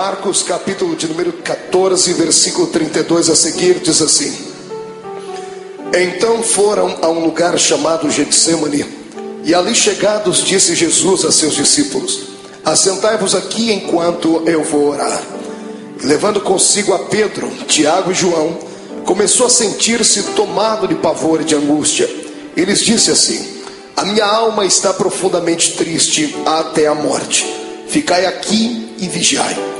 Marcos, capítulo de número 14, versículo 32 a seguir, diz assim: Então foram a um lugar chamado Getsemane, e ali chegados disse Jesus a seus discípulos: Assentai-vos aqui enquanto eu vou orar. E levando consigo a Pedro, Tiago e João, começou a sentir-se tomado de pavor e de angústia. E lhes disse assim: A minha alma está profundamente triste até a morte. Ficai aqui e vigiai.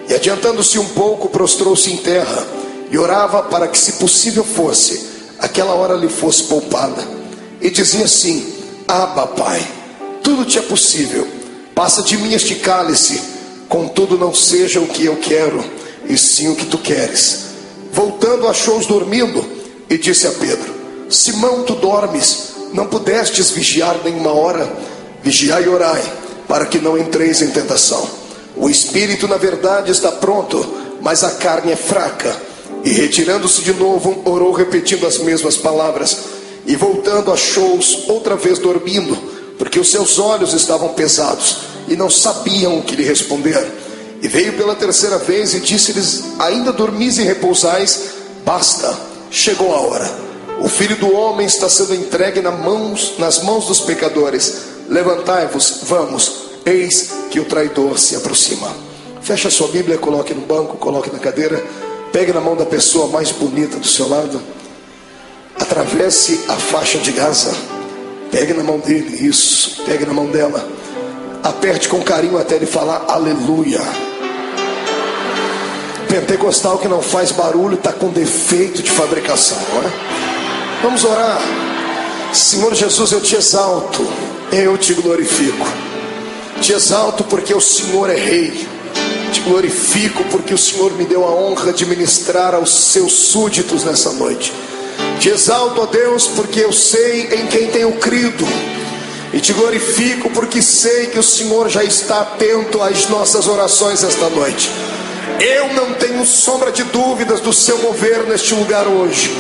E adiantando-se um pouco, prostrou-se em terra e orava para que, se possível fosse, aquela hora lhe fosse poupada. E dizia assim: Abba, Pai, tudo te é possível, passa de mim este cálice, contudo não seja o que eu quero, e sim o que tu queres. Voltando, achou-os dormindo e disse a Pedro: Simão, tu dormes? Não pudestes vigiar nenhuma hora? Vigiai e orai, para que não entreis em tentação. O espírito na verdade está pronto, mas a carne é fraca. E retirando-se de novo, orou repetindo as mesmas palavras. E voltando, achou-os outra vez dormindo, porque os seus olhos estavam pesados e não sabiam o que lhe responder. E veio pela terceira vez e disse-lhes: Ainda dormis e repousais? Basta, chegou a hora. O Filho do Homem está sendo entregue nas mãos dos pecadores. Levantai-vos, vamos, eis que o traidor se aproxima. Feche a sua Bíblia, coloque no banco, coloque na cadeira. Pegue na mão da pessoa mais bonita do seu lado. Atravesse a faixa de Gaza. Pegue na mão dele, isso, pegue na mão dela. Aperte com carinho até ele falar aleluia. Pentecostal que não faz barulho está com defeito de fabricação, não é? Vamos orar. Senhor Jesus, eu te exalto, eu te glorifico. Te exalto porque o Senhor é rei. Te glorifico porque o Senhor me deu a honra de ministrar aos seus súditos nessa noite. Te exalto, ó Deus, porque eu sei em quem tenho crido. E te glorifico porque sei que o Senhor já está atento às nossas orações esta noite. Eu não tenho sombra de dúvidas do seu mover neste lugar hoje.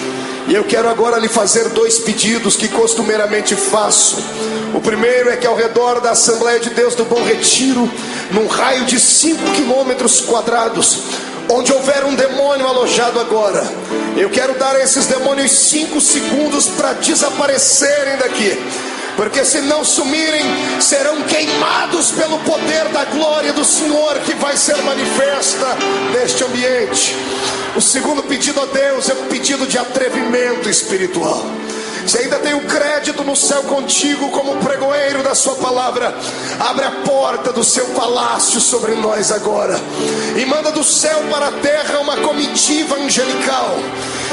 E eu quero agora lhe fazer dois pedidos que costumeiramente faço. O primeiro é que ao redor da Assembleia de Deus do Bom Retiro, num raio de 5 quilômetros quadrados, onde houver um demônio alojado agora, eu quero dar a esses demônios 5 segundos para desaparecerem daqui. Porque se não sumirem, serão queimados pelo poder da glória do Senhor que vai ser manifesta neste ambiente. O segundo pedido a Deus é um pedido de atrevimento espiritual. Se ainda tem o crédito no céu contigo como pregoeiro da sua palavra, abre a porta do seu palácio sobre nós agora e manda do céu para a terra uma comitiva angelical.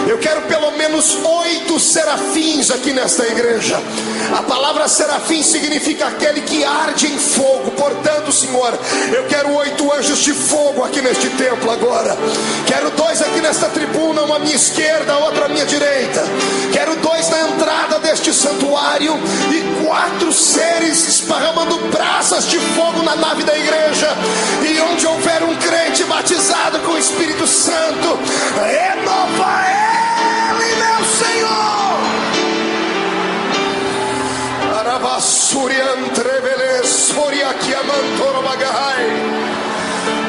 Eu quero pelo menos 8 serafins aqui nesta igreja. A palavra serafim significa aquele que arde em fogo. Portanto, Senhor, eu quero 8 anjos de fogo aqui neste templo agora. Quero 2 aqui nesta tribuna, uma à minha esquerda, outra à minha direita. Quero 2 na entrada deste santuário e 4 seres esparramando brasas de fogo na nave da igreja. E onde houver um crente batizado com o Espírito Santo, renova ele, meu Senhor.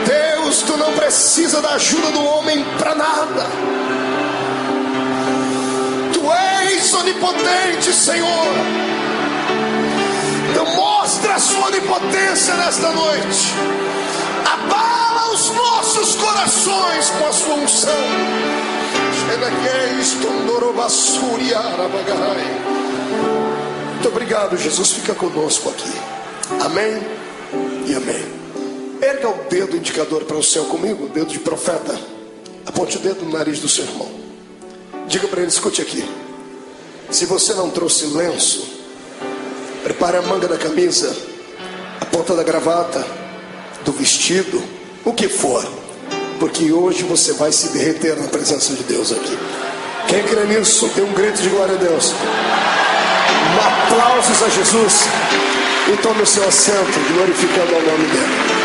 Deus, tu não precisa da ajuda do homem para nada. Tu és onipotente, Senhor. Então mostra a sua onipotência nesta noite. Abala os nossos corações com a sua unção. Muito obrigado, Jesus. Fica conosco aqui. Amém e amém. Erga o dedo indicador para o céu comigo, o dedo de profeta. Aponte o dedo no nariz do seu irmão. Diga para ele: escute aqui. Se você não trouxe lenço, prepare a manga da camisa, a ponta da gravata, do vestido, o que for, porque hoje você vai se derreter na presença de Deus aqui. Quem crê nisso, dê um grito de glória a Deus. Aplausos a Jesus. E tome o seu assento, glorificando o nome dele.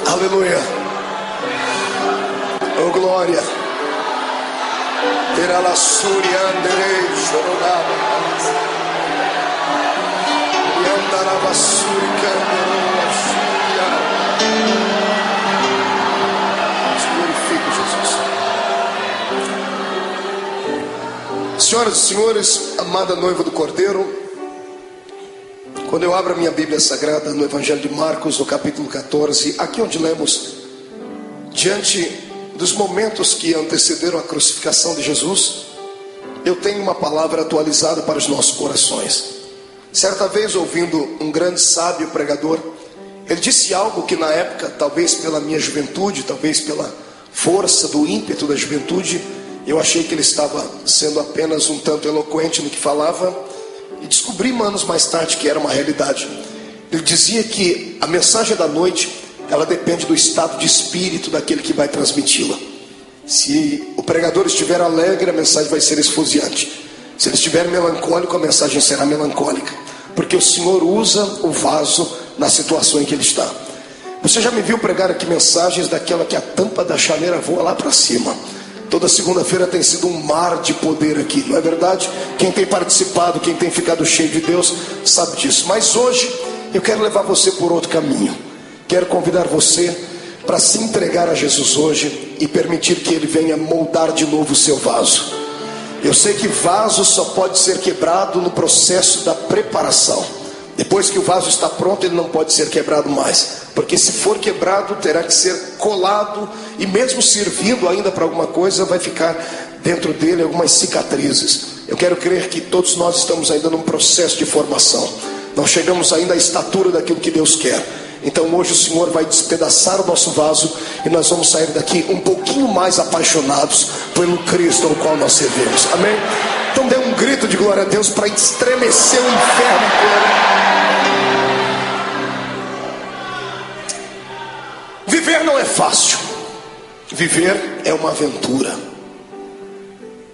Aleluia. Oh glória. Terá la suria anderei choronada. Senhoras e senhores, amada noiva do Cordeiro, quando eu abro a minha Bíblia Sagrada no Evangelho de Marcos, no capítulo 14, aqui onde lemos, diante dos momentos que antecederam a crucificação de Jesus, eu tenho uma palavra atualizada para os nossos corações. Certa vez, ouvindo um grande sábio pregador, ele disse algo que na época, talvez pela minha juventude, talvez pela força do ímpeto da juventude, eu achei que ele estava sendo apenas um tanto eloquente no que falava, e descobri anos mais tarde que era uma realidade. Ele dizia que a mensagem da noite, ela depende do estado de espírito daquele que vai transmiti-la. Se o pregador estiver alegre, a mensagem vai ser esfuziante. Se ele estiver melancólico, a mensagem será melancólica, porque o Senhor usa o vaso na situação em que ele está. Você já me viu pregar aqui mensagens daquela que a tampa da chaleira voa lá para cima. Toda segunda-feira tem sido um mar de poder aqui, não é verdade? Quem tem participado, quem tem ficado cheio de Deus, sabe disso. Mas hoje eu quero levar você por outro caminho. Quero convidar você para se entregar a Jesus hoje e permitir que Ele venha moldar de novo o seu vaso. Eu sei que vaso só pode ser quebrado no processo da preparação. Depois que o vaso está pronto, ele não pode ser quebrado mais, porque se for quebrado, terá que ser colado, e mesmo servindo ainda para alguma coisa, vai ficar dentro dele algumas cicatrizes. Eu quero crer que todos nós estamos ainda num processo de formação, não chegamos ainda à estatura daquilo que Deus quer. Então hoje o Senhor vai despedaçar o nosso vaso, e nós vamos sair daqui um pouquinho mais apaixonados pelo Cristo ao qual nós servimos, amém? Então dê um grito de glória a Deus para estremecer o inferno todo. Viver não é fácil. Viver é uma aventura.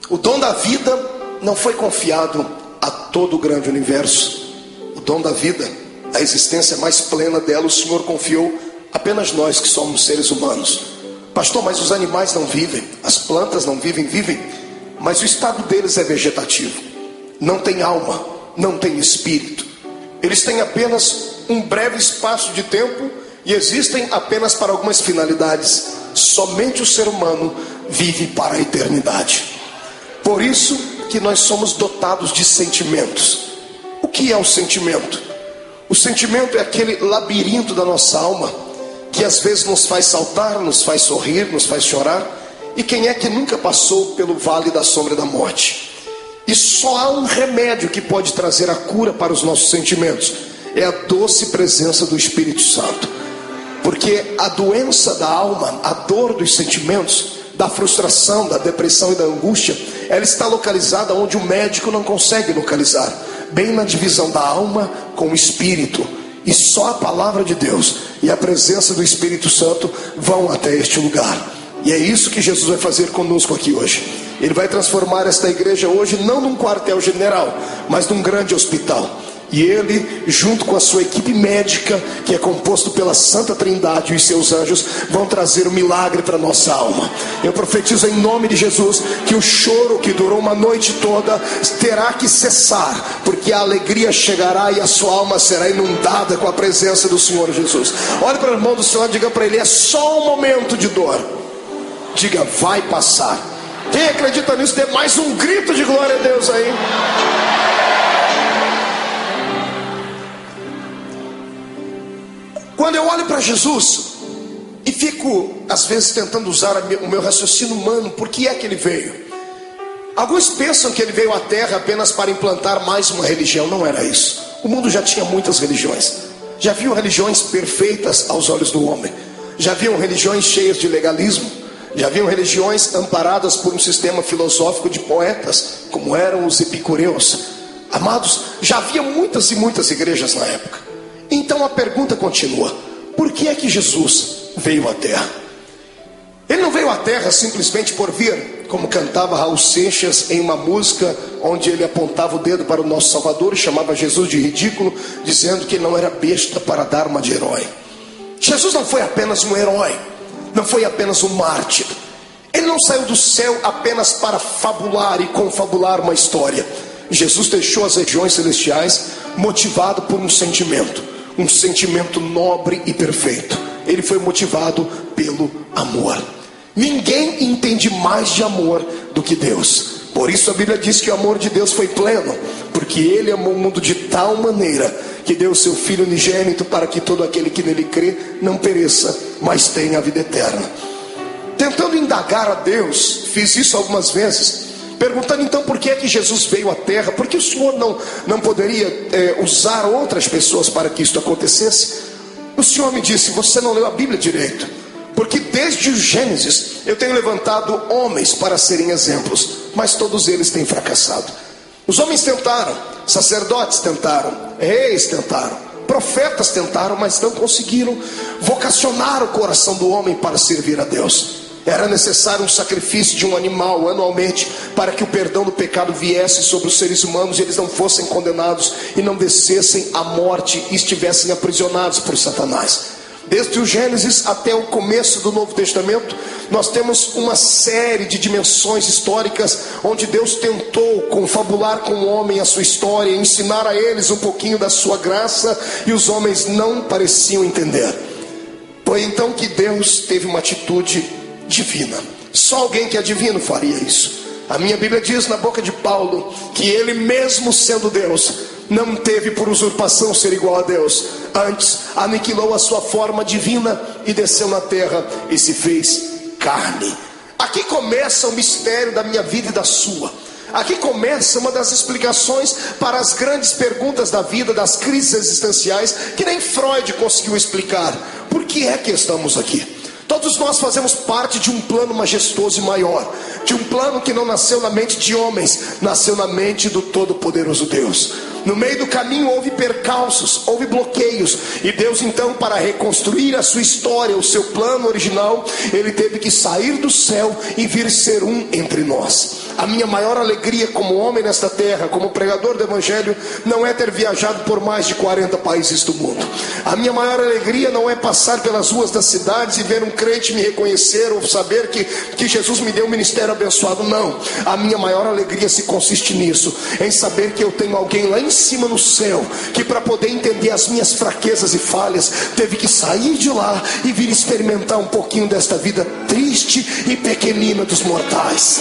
O dom da vida não foi confiado a todo o grande universo. O dom da vida, a existência mais plena dela, o Senhor confiou apenas nós que somos seres humanos. Pastor, mas os animais não vivem, as plantas não vivem, vivem, mas o estado deles é vegetativo. Não tem alma, não tem espírito. Eles têm apenas um breve espaço de tempo e existem apenas para algumas finalidades. Somente o ser humano vive para a eternidade. Por isso que nós somos dotados de sentimentos. O que é o sentimento? O sentimento é aquele labirinto da nossa alma que às vezes nos faz saltar, nos faz sorrir, nos faz chorar. E quem é que nunca passou pelo vale da sombra da morte? E só há um remédio que pode trazer a cura para os nossos sentimentos: é a doce presença do Espírito Santo. Porque a doença da alma, a dor dos sentimentos, da frustração, da depressão e da angústia, ela está localizada onde o médico não consegue localizar, bem na divisão da alma com o espírito. E só a palavra de Deus e a presença do Espírito Santo vão até este lugar. E é isso que Jesus vai fazer conosco aqui hoje. Ele vai transformar esta igreja hoje não num quartel general, mas num grande hospital. E ele, junto com a sua equipe médica, que é composto pela Santa Trindade e os seus anjos, vão trazer um milagre para a nossa alma. Eu profetizo em nome de Jesus que o choro que durou uma noite toda terá que cessar, porque a alegria chegará e a sua alma será inundada com a presença do Senhor Jesus. Olhe para o irmão do Senhor e diga para ele: é só um momento de dor. Diga: vai passar. Quem acredita nisso, dê mais um grito de glória a Deus aí. Quando eu olho para Jesus e fico às vezes tentando usar o meu raciocínio humano, por que é que ele veio? Alguns pensam que ele veio à terra apenas para implantar mais uma religião. Não era isso. O mundo já tinha muitas religiões. Já haviam religiões perfeitas aos olhos do homem. Já haviam religiões cheias de legalismo. Já haviam religiões amparadas por um sistema filosófico de poetas, como eram os epicureus. Amados, já havia muitas e muitas igrejas na época. Então a pergunta continua: por que é que Jesus veio à terra? Ele não veio à terra simplesmente por vir, como cantava Raul Seixas em uma música onde ele apontava o dedo para o nosso Salvador e chamava Jesus de ridículo, dizendo que ele não era besta para dar uma de herói. Jesus não foi apenas um herói, não foi apenas um mártir. Ele não saiu do céu apenas para fabular e confabular uma história. Jesus deixou as regiões celestiais motivado por um sentimento nobre e perfeito. Ele foi motivado pelo amor. Ninguém entende mais de amor do que Deus. Por isso a Bíblia diz que o amor de Deus foi pleno, porque Ele amou o mundo de tal maneira que deu o seu Filho unigênito, para que todo aquele que nele crê não pereça, mas tenha a vida eterna. Tentando indagar a Deus, fiz isso algumas vezes, perguntando então por que é que Jesus veio à terra, porque o Senhor não poderia usar outras pessoas para que isto acontecesse. O Senhor me disse: você não leu a Bíblia direito, porque desde o Gênesis eu tenho levantado homens para serem exemplos, mas todos eles têm fracassado. Os homens tentaram, sacerdotes tentaram, reis tentaram, profetas tentaram, mas não conseguiram vocacionar o coração do homem para servir a Deus. Era necessário um sacrifício de um animal anualmente, para que o perdão do pecado viesse sobre os seres humanos e eles não fossem condenados e não descessem à morte e estivessem aprisionados por Satanás. Desde o Gênesis até o começo do Novo Testamento, nós temos uma série de dimensões históricas onde Deus tentou confabular com o homem a sua história, ensinar a eles um pouquinho da sua graça, e os homens não pareciam entender. Foi então que Deus teve uma atitude divina. Só alguém que é divino faria isso. A minha Bíblia diz na boca de Paulo que ele, mesmo sendo Deus, não teve por usurpação ser igual a Deus. Antes aniquilou a sua forma divina e desceu na terra e se fez carne. Aqui começa o mistério da minha vida e da sua. Aqui começa uma das explicações para as grandes perguntas da vida, das crises existenciais, que nem Freud conseguiu explicar. Por que é que estamos aqui? Todos nós fazemos parte de um plano majestoso e maior, de um plano que não nasceu na mente de homens, nasceu na mente do Todo-Poderoso Deus. No meio do caminho houve percalços, houve bloqueios, e Deus então, para reconstruir a sua história, o seu plano original, Ele teve que sair do céu e vir ser um entre nós. A minha maior alegria como homem nesta terra, como pregador do Evangelho, não é ter viajado por mais de 40 países do mundo. A minha maior alegria não é passar pelas ruas das cidades e ver um crente me reconhecer, ou saber que Jesus me deu um ministério abençoado. Não, a minha maior alegria se consiste nisso, em saber que eu tenho alguém lá em cima no céu, que para poder entender as minhas fraquezas e falhas, teve que sair de lá e vir experimentar um pouquinho desta vida triste e pequenina dos mortais.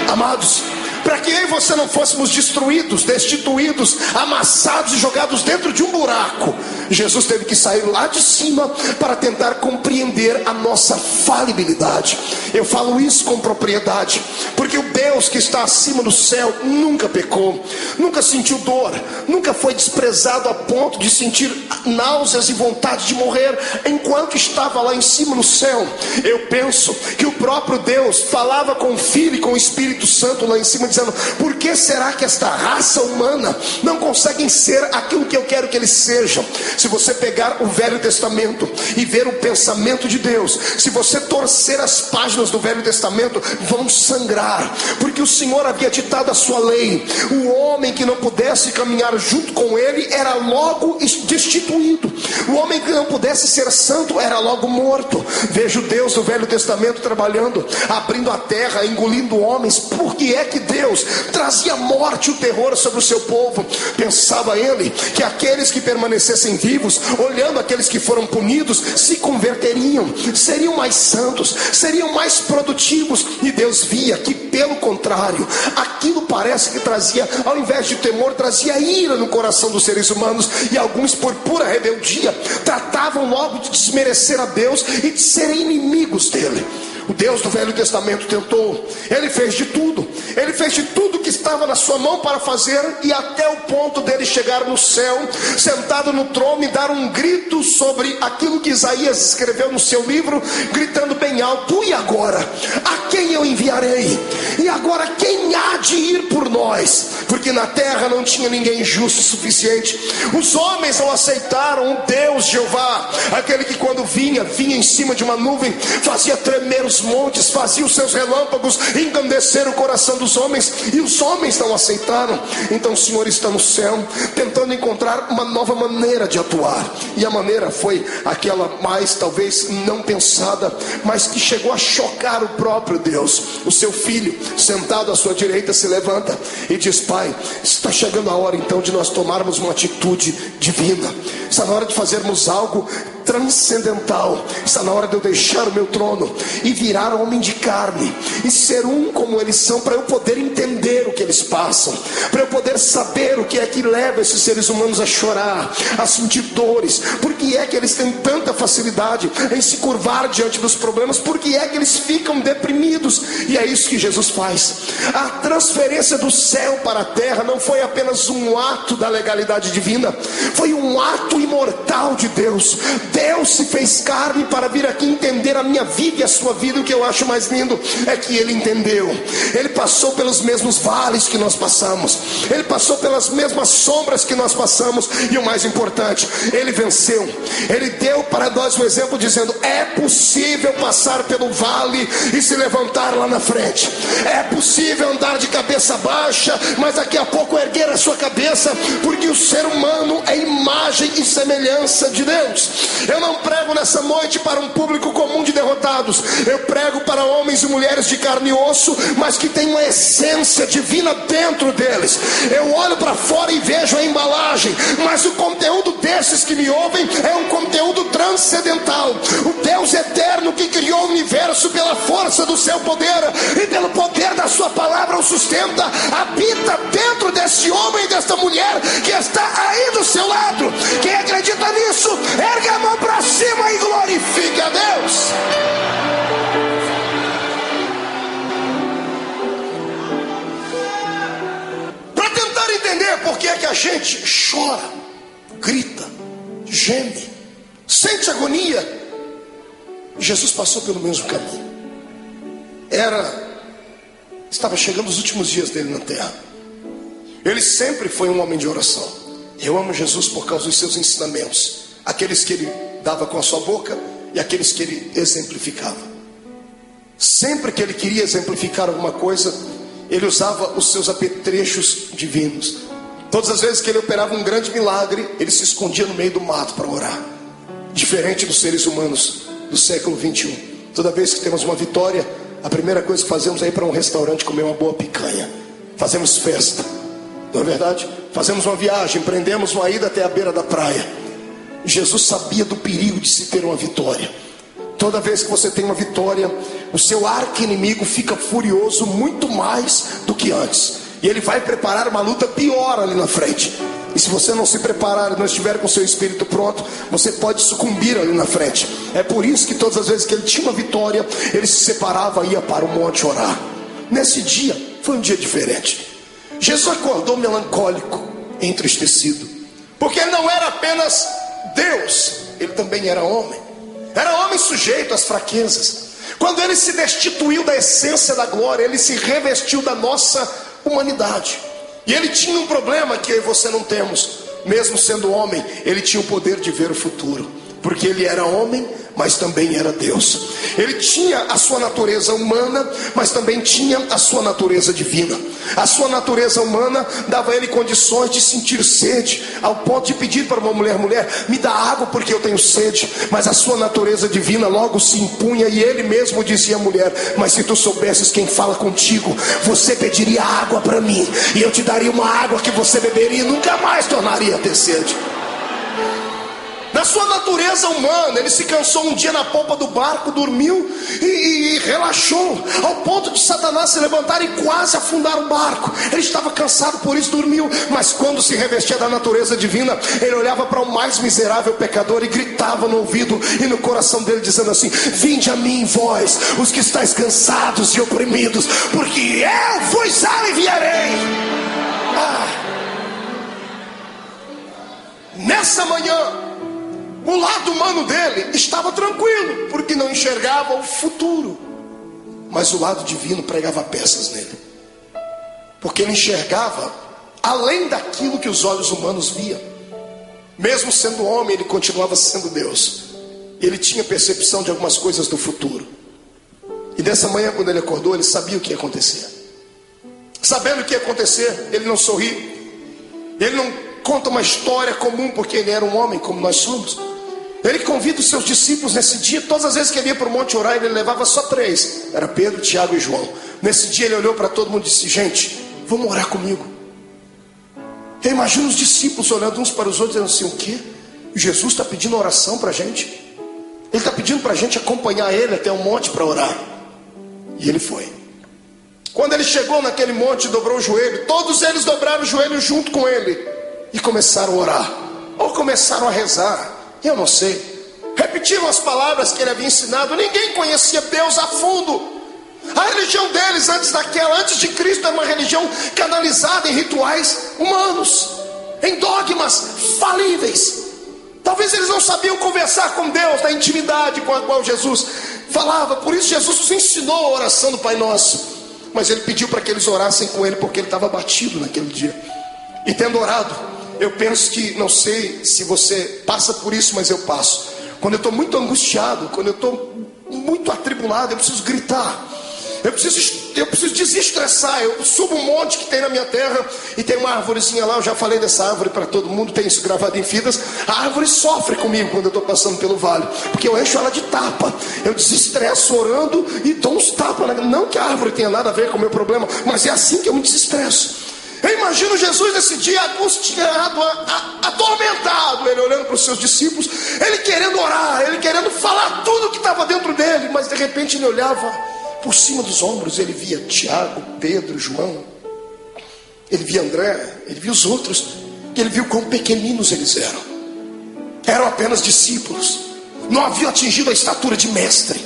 Amados, para que eu e você não fôssemos destruídos, destituídos, amassados e jogados dentro de um buraco, Jesus teve que sair lá de cima para tentar compreender a nossa falibilidade. Eu falo isso com propriedade, porque o Deus que está acima do céu nunca pecou, nunca sentiu dor, nunca foi desprezado a ponto de sentir náuseas e vontade de morrer enquanto estava lá em cima no céu. Eu penso que o próprio Deus falava com o Filho e com o Espírito Santo lá em cima, dizendo: por que será que esta raça humana não conseguem ser aquilo que eu quero que eles sejam? Se você pegar o Velho Testamento e ver o pensamento de Deus, se você torcer as páginas do Velho Testamento, vão sangrar, porque o Senhor havia ditado a sua lei. O homem que não pudesse caminhar junto com ele era logo destituído. O homem que não pudesse ser santo era logo morto. Vejo Deus no Velho Testamento trabalhando, abrindo a terra, engolindo homens. Por que é que Deus trazia morte e o terror sobre o seu povo? Pensava ele que aqueles que permanecessem vivos, olhando aqueles que foram punidos, se converteriam, seriam mais santos, seriam mais produtivos. E Deus via que, pelo contrário, aquilo parece que trazia, ao invés de temor, trazia ira no coração dos seres humanos. E alguns, por pura rebeldia, tratavam logo de desmerecer a Deus e de serem inimigos dele. O Deus do Velho Testamento tentou, ele fez de tudo que estava na sua mão para fazer, e até o ponto dele chegar no céu, sentado no trono, e dar um grito sobre aquilo que Isaías escreveu no seu livro, gritando bem alto: e agora? A quem eu enviarei? E agora quem há de ir por nós? Porque na terra não tinha ninguém justo o suficiente. Os homens não aceitaram o Deus Jeová, aquele que quando vinha em cima de uma nuvem, fazia tremer os montes, fazia os seus relâmpagos engrandecer o coração dos homens, e os homens não aceitaram. Então o Senhor está no céu, tentando encontrar uma nova maneira de atuar, e a maneira foi aquela mais talvez não pensada, mas que chegou a chocar o próprio Deus. O seu filho, sentado à sua direita, se levanta e diz: Pai, está chegando a hora então de nós tomarmos uma atitude divina, está na hora de fazermos algo transcendental, está na hora de eu deixar o meu trono e virar homem de carne e ser um como eles são, para eu poder entender o que eles passam, para eu poder saber o que é que leva esses seres humanos a chorar, a sentir dores, por que é que eles têm tanta facilidade em se curvar diante dos problemas, por que é que eles ficam deprimidos. E é isso que Jesus faz. A transferência do céu para a terra não foi apenas um ato da legalidade divina, foi um ato imortal de Deus. Deus se fez carne para vir aqui entender a minha vida e a sua vida. O que eu acho mais lindo é que Ele entendeu. Ele passou pelos mesmos vales que nós passamos, Ele passou pelas mesmas sombras que nós passamos, e o mais importante, Ele venceu. Ele deu para nós um exemplo dizendo: é possível passar pelo vale e se levantar lá na frente, é possível andar de cabeça baixa, mas daqui a pouco erguer a sua cabeça, porque o ser humano é imagem e semelhança de Deus. Eu não prego nessa noite para um público comum de derrotados, eu prego para homens e mulheres de carne e osso, mas que tem uma essência divina dentro deles. Eu olho para fora e vejo a embalagem, mas o conteúdo desses que me ouvem é um conteúdo transcendental. O Deus eterno que criou o universo pela força do seu poder e pelo poder da sua palavra o sustenta, habita dentro desse homem e desta mulher que está aí do seu lado. Quem acredita nisso, erga a mão para cima e glorifique a Deus. Para tentar entender por que é que a gente chora, grita, geme, sente agonia, Jesus passou pelo mesmo caminho. Estava chegando os últimos dias dele na terra. Ele sempre foi um homem de oração. Eu amo Jesus por causa dos seus ensinamentos, aqueles que ele dava com a sua boca e aqueles que ele exemplificava. Sempre que ele queria exemplificar alguma coisa, ele usava os seus apetrechos divinos. Todas as vezes que ele operava um grande milagre, ele se escondia no meio do mato para orar. Diferente dos seres humanos do século 21. Toda vez que temos uma vitória, a primeira coisa que fazemos é ir para um restaurante comer uma boa picanha. Fazemos festa, não é verdade? Fazemos uma viagem, empreendemos uma ida até a beira da praia. Jesus sabia do perigo de se ter uma vitória. Toda vez que você tem uma vitória, o seu arqui-inimigo fica furioso muito mais do que antes, e ele vai preparar uma luta pior ali na frente. E se você não se preparar, não estiver com o seu espírito pronto, você pode sucumbir ali na frente. É por isso que todas as vezes que ele tinha uma vitória, ele se separava e ia para o monte orar. Nesse dia, foi um dia diferente. Jesus acordou melancólico, entristecido, porque ele não era apenas Deus, ele também era homem. Era homem sujeito às fraquezas. Quando ele se destituiu da essência da glória, ele se revestiu da nossa humanidade. E ele tinha um problema que eu e você não temos. Mesmo sendo homem, ele tinha o poder de ver o futuro, porque ele era homem, mas também era Deus. Ele tinha a sua natureza humana, mas também tinha a sua natureza divina. A sua natureza humana dava a ele condições de sentir sede, ao ponto de pedir para uma mulher: me dá água porque eu tenho sede. Mas a sua natureza divina logo se impunha, e ele mesmo dizia à mulher: mas se tu soubesses quem fala contigo, você pediria água para mim, e eu te daria uma água que você beberia e nunca mais tornaria a ter sede. Na sua natureza humana, ele se cansou um dia na polpa do barco, dormiu e relaxou, ao ponto de Satanás se levantar e quase afundar o barco. Ele estava cansado, por isso dormiu. Mas quando se revestia da natureza divina, ele olhava para o mais miserável pecador e gritava no ouvido e no coração dele, dizendo assim: vinde a mim, vós, os que estáis cansados e oprimidos, porque eu vos aliviarei. Nessa manhã, o lado humano dele estava tranquilo, porque não enxergava o futuro. Mas o lado divino pregava peças nele, porque ele enxergava além daquilo que os olhos humanos viam. Mesmo sendo homem, ele continuava sendo Deus. Ele tinha percepção de algumas coisas do futuro. E dessa manhã, quando ele acordou, ele sabia o que ia acontecer. Sabendo o que ia acontecer, ele não sorri. Ele não conta uma história comum, porque ele era um homem como nós somos. Ele convida os seus discípulos nesse dia. Todas as vezes que ele ia para o monte orar, ele levava só 3. Era Pedro, Tiago e João. Nesse dia ele olhou para todo mundo e disse: gente, vamos orar comigo. Eu imagino os discípulos olhando uns para os outros, dizendo assim: o quê? Jesus está pedindo oração para a gente? Ele está pedindo para a gente acompanhar ele até o monte para orar. E ele foi. Quando ele chegou naquele monte, dobrou o joelho. Todos eles dobraram o joelho junto com ele e começaram a orar, ou começaram a rezar, eu não sei. Repetiram as palavras que ele havia ensinado. Ninguém conhecia Deus a fundo. A religião deles antes de Cristo, era uma religião canalizada em rituais humanos, em dogmas falíveis. Talvez eles não sabiam conversar com Deus na intimidade com a qual Jesus falava. Por isso Jesus nos ensinou a oração do Pai Nosso. Mas ele pediu para que eles orassem com ele, porque ele estava abatido naquele dia. E tendo orado, eu penso que, não sei se você passa por isso, mas eu passo. Quando eu estou muito angustiado, quando eu estou muito atribulado, eu preciso gritar. Eu preciso desestressar. Eu subo um monte que tem na minha terra e tem uma árvorezinha lá. Eu já falei dessa árvore para todo mundo, tem isso gravado em fitas. A árvore sofre comigo quando eu estou passando pelo vale, porque eu encho ela de tapa. Eu desestresso orando e dou uns tapas. Não que a árvore tenha nada a ver com o meu problema, mas é assim que eu me desestresso. Eu imagino Jesus nesse dia angustiado, atormentado, ele olhando para os seus discípulos, ele querendo orar, ele querendo falar tudo que estava dentro dele, mas de repente ele olhava por cima dos ombros, ele via Tiago, Pedro, João, ele via André, ele via os outros, e ele viu quão pequeninos eles eram. Eram apenas discípulos, não haviam atingido a estatura de mestre.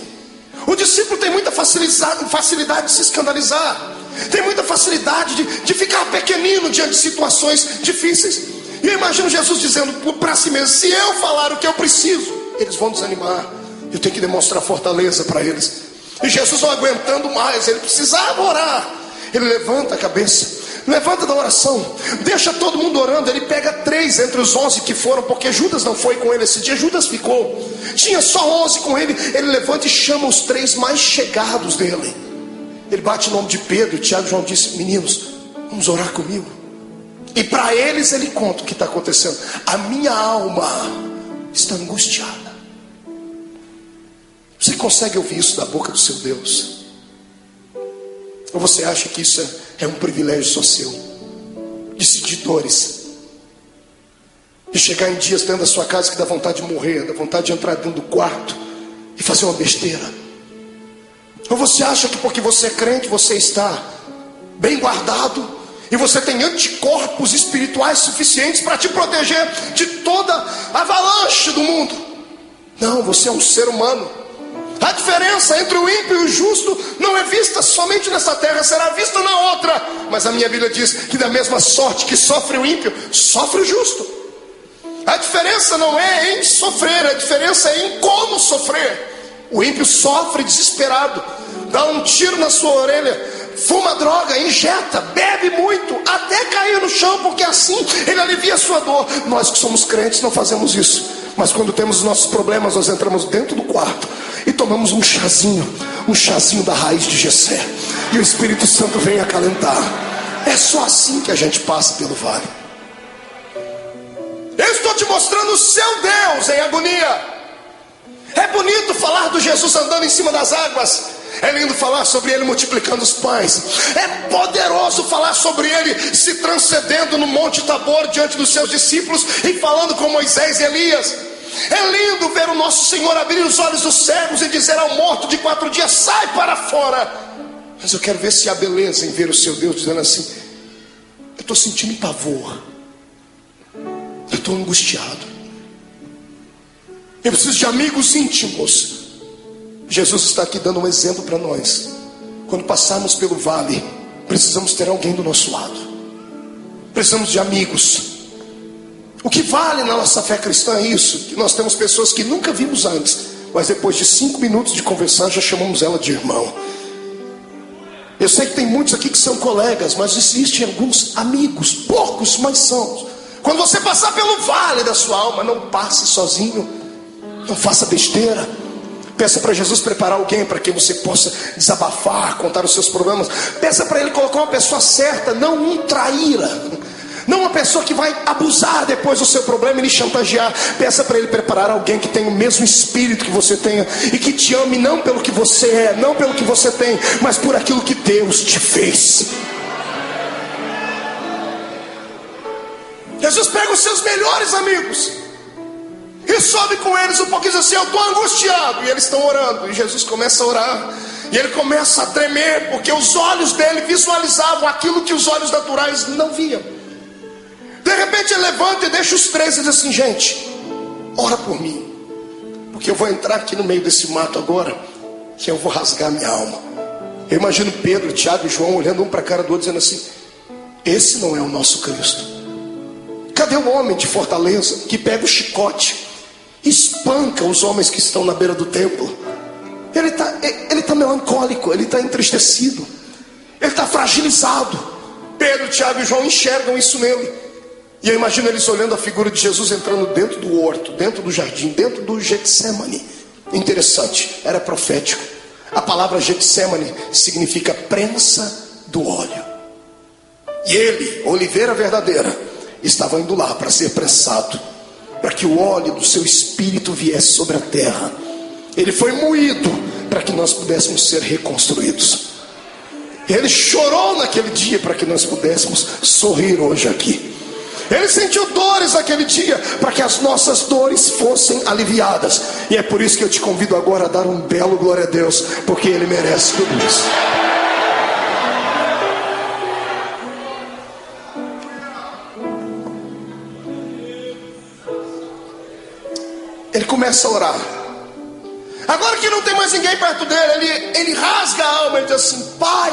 O discípulo tem muita facilidade de se escandalizar, tem muita facilidade de ficar pequenino diante de situações difíceis. E eu imagino Jesus dizendo para si mesmo: se eu falar o que eu preciso, eles vão desanimar, eu tenho que demonstrar fortaleza para eles. E Jesus não aguentando mais, ele precisava orar. Ele levanta a cabeça, levanta da oração, deixa todo mundo orando. Ele pega 3 entre os 11 que foram, porque Judas não foi com ele esse dia. Judas ficou, tinha só 11 com ele. Ele levanta e chama os 3 mais chegados dele. Ele bate o nome de Pedro, Tiago e João, disse: meninos, vamos orar comigo. E para eles ele conta o que está acontecendo. A minha alma está angustiada. Você consegue ouvir isso da boca do seu Deus? Ou você acha que isso é um privilégio só seu? De sentir dores, de chegar em dias dentro da sua casa que dá vontade de morrer, dá vontade de entrar dentro do quarto e fazer uma besteira? Ou você acha que porque você é crente, você está bem guardado e você tem anticorpos espirituais suficientes para te proteger de toda avalanche do mundo? Não, você é um ser humano. A diferença entre o ímpio e o justo não é vista somente nessa terra, será vista na outra. Mas a minha Bíblia diz que da mesma sorte que sofre o ímpio, sofre o justo. A diferença não é em sofrer, a diferença é em como sofrer. O ímpio sofre desesperado, dá um tiro na sua orelha, fuma droga, injeta, bebe muito, até cair no chão, porque assim ele alivia a sua dor. Nós que somos crentes não fazemos isso. Mas quando temos os nossos problemas, nós entramos dentro do quarto e tomamos um chazinho da raiz de Jessé, e o Espírito Santo vem acalentar. É só assim que a gente passa pelo vale. Eu estou te mostrando o seu Deus em agonia. É bonito falar do Jesus andando em cima das águas, é lindo falar sobre ele multiplicando os pães, é poderoso falar sobre ele se transcendendo no Monte Tabor diante dos seus discípulos e falando com Moisés e Elias. É lindo ver o nosso Senhor abrir os olhos dos cegos e dizer ao morto de 4 dias: sai para fora. Mas eu quero ver se há beleza em ver o seu Deus dizendo assim: eu estou sentindo pavor, eu estou angustiado, eu preciso de amigos íntimos. Jesus está aqui dando um exemplo para nós. Quando passarmos pelo vale, precisamos ter alguém do nosso lado, precisamos de amigos. O que vale na nossa fé cristã é isso, que nós temos pessoas que nunca vimos antes, mas depois de 5 minutos de conversar já chamamos ela de irmão. Eu sei que tem muitos aqui que são colegas, mas existem alguns amigos, poucos, mas são. Quando você passar pelo vale da sua alma, não passe sozinho, não faça besteira. Peça para Jesus preparar alguém para que você possa desabafar, contar os seus problemas. Peça para Ele colocar uma pessoa certa, não um traíra, não uma pessoa que vai abusar depois do seu problema e lhe chantagear. Peça para Ele preparar alguém que tenha o mesmo espírito que você tenha e que te ame não pelo que você é, não pelo que você tem, mas por aquilo que Deus te fez. Jesus pega os seus melhores amigos e sobe com eles um pouquinho e diz assim: eu estou angustiado. E eles estão orando, e Jesus começa a orar, e ele começa a tremer, porque os olhos dele visualizavam aquilo que os olhos naturais não viam. De repente ele levanta e deixa os três e diz assim: gente, ora por mim, porque eu vou entrar aqui no meio desse mato agora, que eu vou rasgar minha alma. Eu imagino Pedro, Tiago e João olhando um para a cara do outro, dizendo assim: esse não é o nosso Cristo. Cadê o homem de Fortaleza que pega o chicote, espanca os homens que estão na beira do templo? Ele está melancólico, ele está entristecido, ele está fragilizado. Pedro, Tiago e João enxergam isso nele. E eu imagino eles olhando a figura de Jesus entrando dentro do horto, dentro do jardim, dentro do Getsemane. Interessante, era profético. A palavra Getsemane significa prensa do óleo. E ele, oliveira verdadeira, estava indo lá para ser prensado, para que o óleo do seu espírito viesse sobre a terra. Ele foi moído para que nós pudéssemos ser reconstruídos. Ele chorou naquele dia para que nós pudéssemos sorrir hoje aqui. Ele sentiu dores naquele dia para que as nossas dores fossem aliviadas. E é por isso que eu te convido agora a dar um belo glória a Deus, porque Ele merece tudo isso. Ele começa a orar. Agora que não tem mais ninguém perto dele, ele rasga a alma e diz assim: Pai,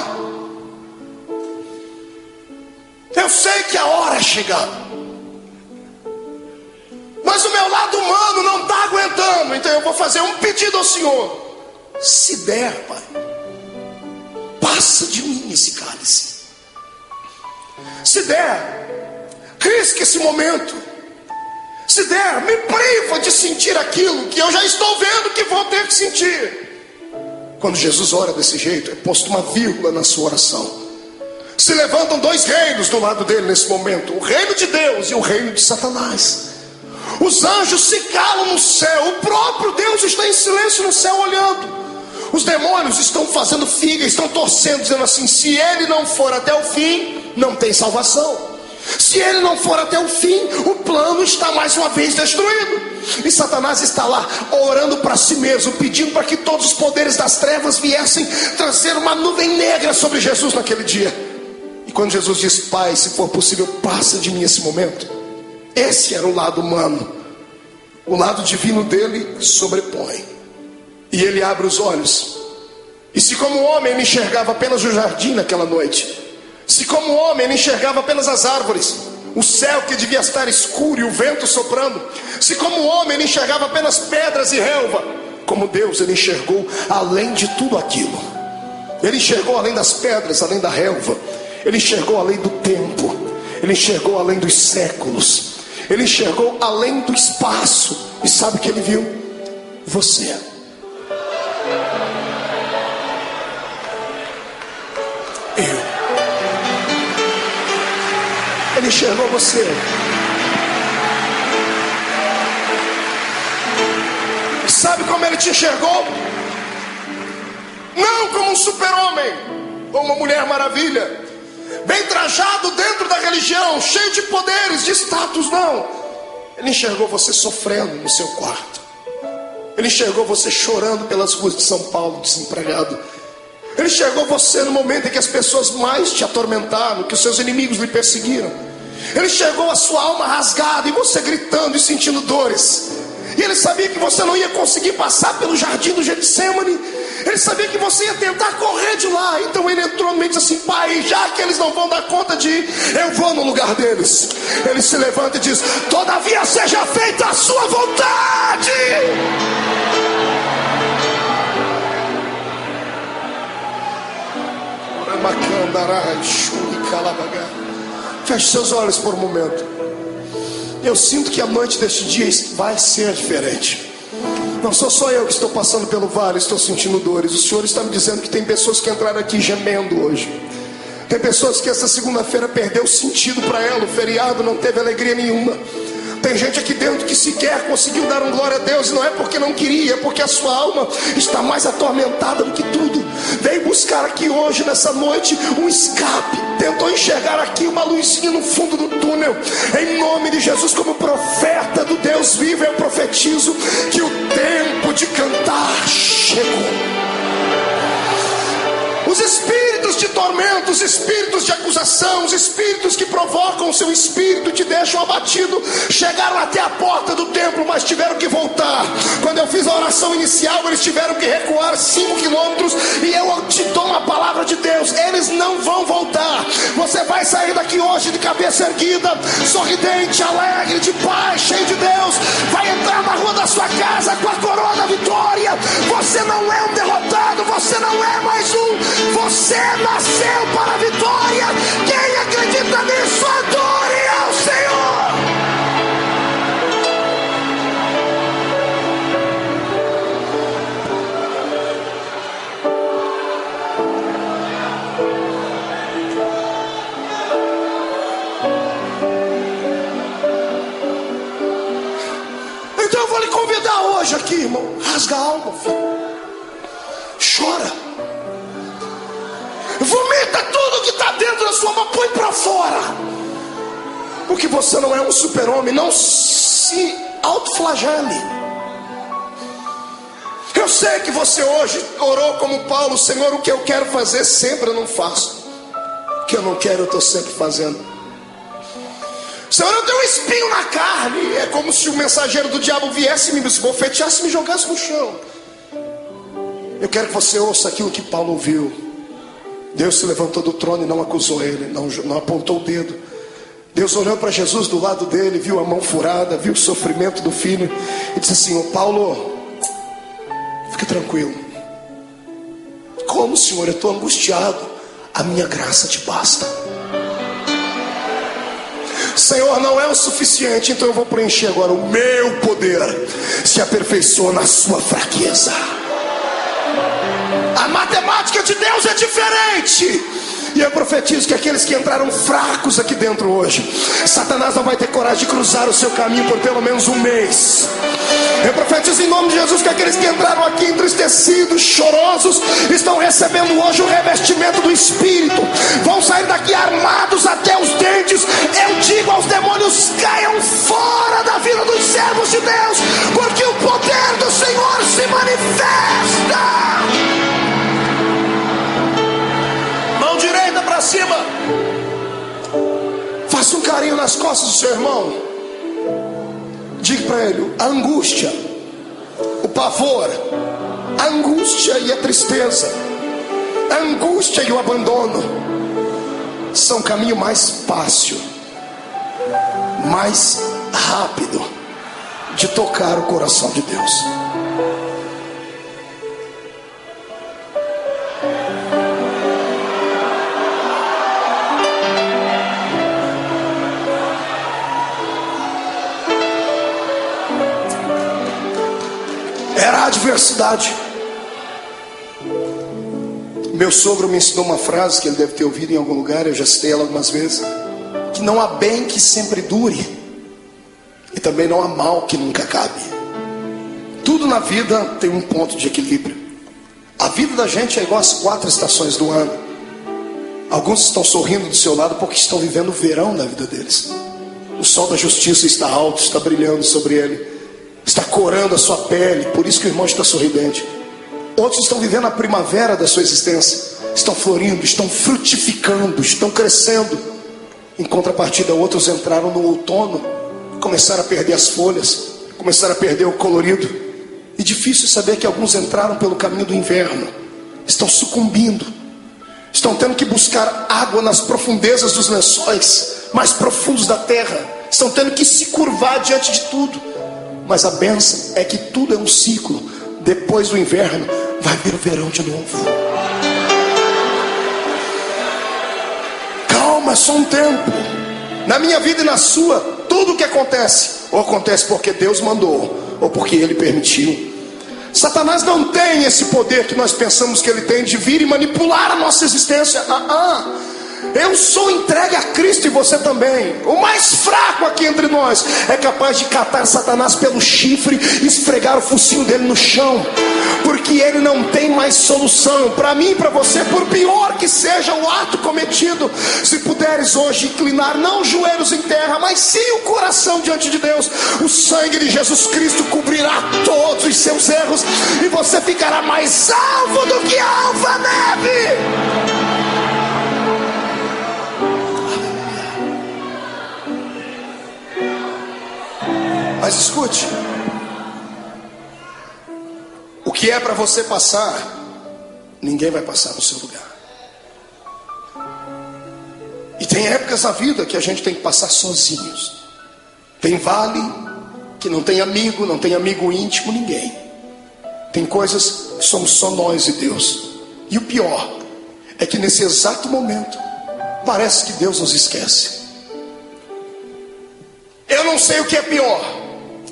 eu sei que a hora é chegada, mas o meu lado humano não está aguentando. Então eu vou fazer um pedido ao Senhor: se der, Pai, passa de mim esse cálice. Se der, risque esse momento. Se der, me priva de sentir aquilo que eu já estou vendo que vou ter que sentir. Quando Jesus ora desse jeito, é posto uma vírgula na sua oração. Se levantam dois reinos do lado dele nesse momento: o reino de Deus e o reino de Satanás. Os anjos se calam no céu, o próprio Deus está em silêncio no céu olhando. Os demônios estão fazendo figa, estão torcendo, dizendo assim: se ele não for até o fim, não tem salvação. Se ele não for até o fim, o plano está mais uma vez destruído. E Satanás está lá orando para si mesmo, pedindo para que todos os poderes das trevas viessem trazer uma nuvem negra sobre Jesus naquele dia. E quando Jesus diz: Pai, se for possível, passa de mim esse momento, esse era o lado humano. O lado divino dele sobrepõe. E ele abre os olhos. E se como homem ele enxergava apenas o jardim naquela noite, se como homem ele enxergava apenas as árvores, o céu que devia estar escuro e o vento soprando, se como homem ele enxergava apenas pedras e relva, como Deus ele enxergou além de tudo aquilo. Ele enxergou além das pedras, além da relva. Ele enxergou além do tempo. Ele enxergou além dos séculos. Ele enxergou além do espaço. E sabe o que ele viu? Você. Ele enxergou você. Sabe como ele te enxergou? Não como um super-homem ou uma mulher maravilha, bem trajado dentro da religião, cheio de poderes, de status, não. Ele enxergou você sofrendo no seu quarto. Ele enxergou você chorando pelas ruas de São Paulo, desempregado. Ele enxergou você no momento em que as pessoas mais te atormentaram, que os seus inimigos lhe perseguiram. Ele enxergou a sua alma rasgada e você gritando e sentindo dores. E ele sabia que você não ia conseguir passar pelo jardim do Getsemane. Ele sabia que você ia tentar correr de lá. Então ele entrou no meio e disse assim: Pai, já que eles não vão dar conta de ir, eu vou no lugar deles. Ele se levanta e diz: todavia seja feita a sua vontade. Feche seus olhos por um momento. Eu sinto que a noite deste dia vai ser diferente. Não sou só eu que estou passando pelo vale, estou sentindo dores. O Senhor está me dizendo que tem pessoas que entraram aqui gemendo hoje. Tem pessoas que essa segunda-feira perdeu sentido para ela. O feriado não teve alegria nenhuma. Tem gente aqui dentro que sequer conseguiu dar um glória a Deus. E não é porque não queria, é porque a sua alma está mais atormentada do que tudo. Veio buscar aqui hoje, nessa noite, um escape. Tentou enxergar aqui uma luzinha no fundo do túnel. Em nome de Jesus, como profeta do Deus vivo, eu profetizo que o tempo de cantar chegou. Os espíritos de tormento, os espíritos de acusação, os espíritos que provocam o seu espírito e te deixam abatido, chegaram até a porta do templo, mas tiveram que voltar. Quando eu fiz a oração inicial, eles tiveram que recuar 5 quilômetros. E eu te dou uma palavra de Deus: eles não vão voltar. Você vai sair daqui hoje de cabeça erguida, sorridente, alegre, de paz, cheio de Deus. Vai entrar na rua da sua casa com a coroa da vitória. Você não é um derrotado, você não é mais um. Você nasceu para a vitória. Quem acredita nisso, adore ao Senhor. Então eu vou lhe convidar hoje aqui, irmão. Rasga a alma, filho. Chora. Vomita tudo que está dentro da sua alma, põe para fora. Porque você não é um super-homem. Não se autoflagele. Eu sei que você hoje orou como Paulo: Senhor, o que eu quero fazer sempre eu não faço, o que eu não quero eu estou sempre fazendo. Senhor, eu tenho um espinho na carne. É como se o mensageiro do diabo viesse, me esbofeteasse e me jogasse no chão. Eu quero que você ouça aquilo que Paulo ouviu. Deus se levantou do trono e não acusou ele, não apontou o dedo. Deus olhou para Jesus do lado dele, viu a mão furada, viu o sofrimento do filho e disse assim: ô Paulo, fique tranquilo. Como, Senhor? Eu estou angustiado. A minha graça te basta. Senhor, não é o suficiente, então eu vou preencher agora. O meu poder se aperfeiçoa na sua fraqueza. A matemática de Deus é diferente. E eu profetizo que aqueles que entraram fracos aqui dentro hoje, Satanás não vai ter coragem de cruzar o seu caminho por pelo menos um mês. Eu profetizo em nome de Jesus que aqueles que entraram aqui entristecidos, chorosos, estão recebendo hoje o revestimento do Espírito. Vão sair daqui armados até os dentes. Eu digo aos demônios: caiam fora da vida dos servos de Deus, porque o poder do Senhor se manifesta. Direita para cima. Faça um carinho nas costas do seu irmão. Diga para ele: a angústia, o pavor, a angústia e a tristeza, a angústia e o abandono são o caminho mais fácil, mais rápido de tocar o coração de Deus. Era a adversidade. Meu sogro me ensinou uma frase que ele deve ter ouvido em algum lugar, eu já citei ela algumas vezes: que não há bem que sempre dure, e também não há mal que nunca acabe. Tudo na vida tem um ponto de equilíbrio. A vida da gente é igual às 4 estações do ano. Alguns estão sorrindo do seu lado porque estão vivendo o verão da vida deles. O sol da justiça está alto, está brilhando sobre ele, está corando a sua pele, por isso que o irmão está sorridente. Outros estão vivendo a primavera da sua existência, estão florindo, estão frutificando, estão crescendo. Em contrapartida, outros entraram no outono, começaram a perder as folhas, começaram a perder o colorido. E difícil saber que alguns entraram pelo caminho do inverno, estão sucumbindo, estão tendo que buscar água nas profundezas dos lençóis mais profundos da terra, estão tendo que se curvar diante de tudo. Mas a bênção é que tudo é um ciclo. Depois do inverno vai vir o verão de novo. Calma, é só um tempo. Na minha vida e na sua, tudo o que acontece, ou acontece porque Deus mandou, ou porque Ele permitiu. Satanás não tem esse poder que nós pensamos que ele tem de vir e manipular a nossa existência. Eu sou entregue a Cristo e você também. O mais fraco aqui entre nós é capaz de catar Satanás pelo chifre e esfregar o focinho dele no chão, porque ele não tem mais solução. Para mim e para você, por pior que seja o ato cometido, se puderes hoje inclinar não os joelhos em terra, mas sim o coração diante de Deus, o sangue de Jesus Cristo cobrirá todos os seus erros e você ficará mais alvo do que a alva-neve. Mas escute, o que é para você passar, ninguém vai passar no seu lugar. E tem épocas na vida que a gente tem que passar sozinhos. Tem vale que não tem amigo íntimo, ninguém. Tem coisas que somos só nós e Deus. E o pior é que nesse exato momento parece que Deus nos esquece. Eu não sei o que é pior,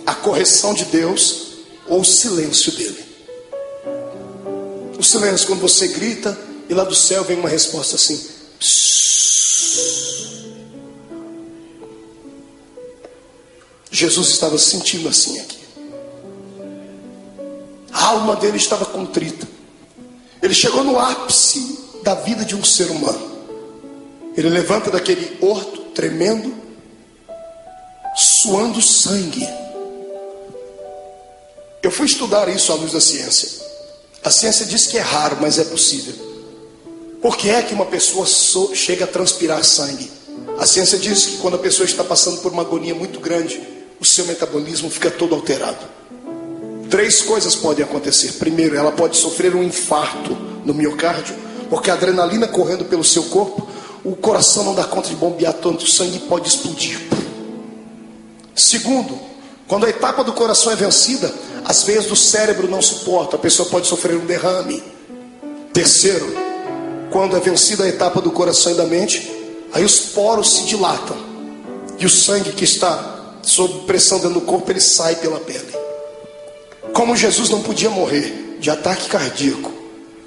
a correção de Deus ou o silêncio dele. O silêncio, quando você grita e lá do céu vem uma resposta assim: psss. Jesus estava se sentindo assim aqui. A alma dele estava contrita. Ele chegou no ápice da vida de um ser humano. Ele levanta daquele horto tremendo, suando sangue. Eu fui estudar isso à luz da ciência. A ciência diz que é raro, mas é possível. Por que é que uma pessoa chega a transpirar sangue? A ciência diz que quando a pessoa está passando por uma agonia muito grande, o seu metabolismo fica todo alterado. 3 coisas podem acontecer. Primeiro, ela pode sofrer um infarto no miocárdio, porque a adrenalina correndo pelo seu corpo, o coração não dá conta de bombear tanto sangue e pode explodir. Segundo, quando a etapa do coração é vencida, as veias do cérebro não suportam, a pessoa pode sofrer um derrame. Terceiro, quando é vencida a etapa do coração e da mente, aí os poros se dilatam e o sangue que está sob pressão dentro do corpo, ele sai pela pele. Como Jesus não podia morrer de ataque cardíaco,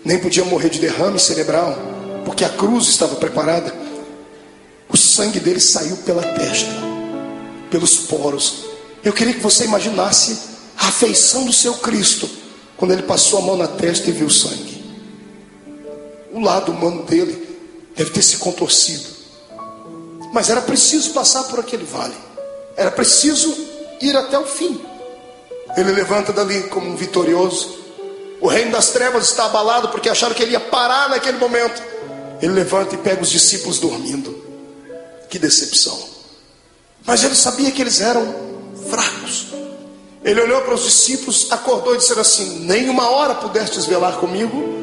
nem podia morrer de derrame cerebral, porque a cruz estava preparada, o sangue dele saiu pela testa, pelos poros. Eu queria que você imaginasse a afeição do seu Cristo quando ele passou a mão na testa e viu o sangue. O lado humano dele deve ter se contorcido, mas era preciso passar por aquele vale, era preciso ir até o fim. Ele levanta dali como um vitorioso. O reino das trevas está abalado porque acharam que ele ia parar naquele momento. Ele levanta e pega os discípulos dormindo. Que decepção. Mas ele sabia que eles eram fracos. Ele olhou para os discípulos, acordou e disse assim: nem uma hora pudestes velar comigo?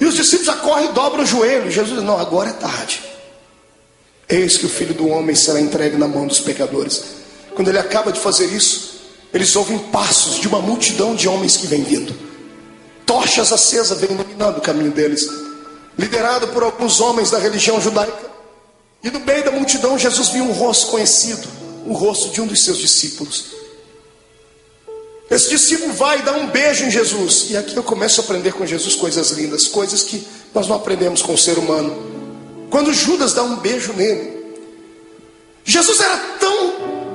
E os discípulos já correm e dobram o joelho. Jesus diz: não, agora é tarde. Eis que o Filho do Homem será entregue na mão dos pecadores. Quando ele acaba de fazer isso, eles ouvem passos de uma multidão de homens que vem vindo. Tochas acesas vêm iluminando o caminho deles, liderado por alguns homens da religião judaica. E no meio da multidão Jesus viu um rosto conhecido, o rosto de um dos seus discípulos. Esse discípulo vai e dá um beijo em Jesus. E aqui eu começo a aprender com Jesus coisas lindas, coisas que nós não aprendemos com o ser humano. Quando Judas dá um beijo nele, Jesus era tão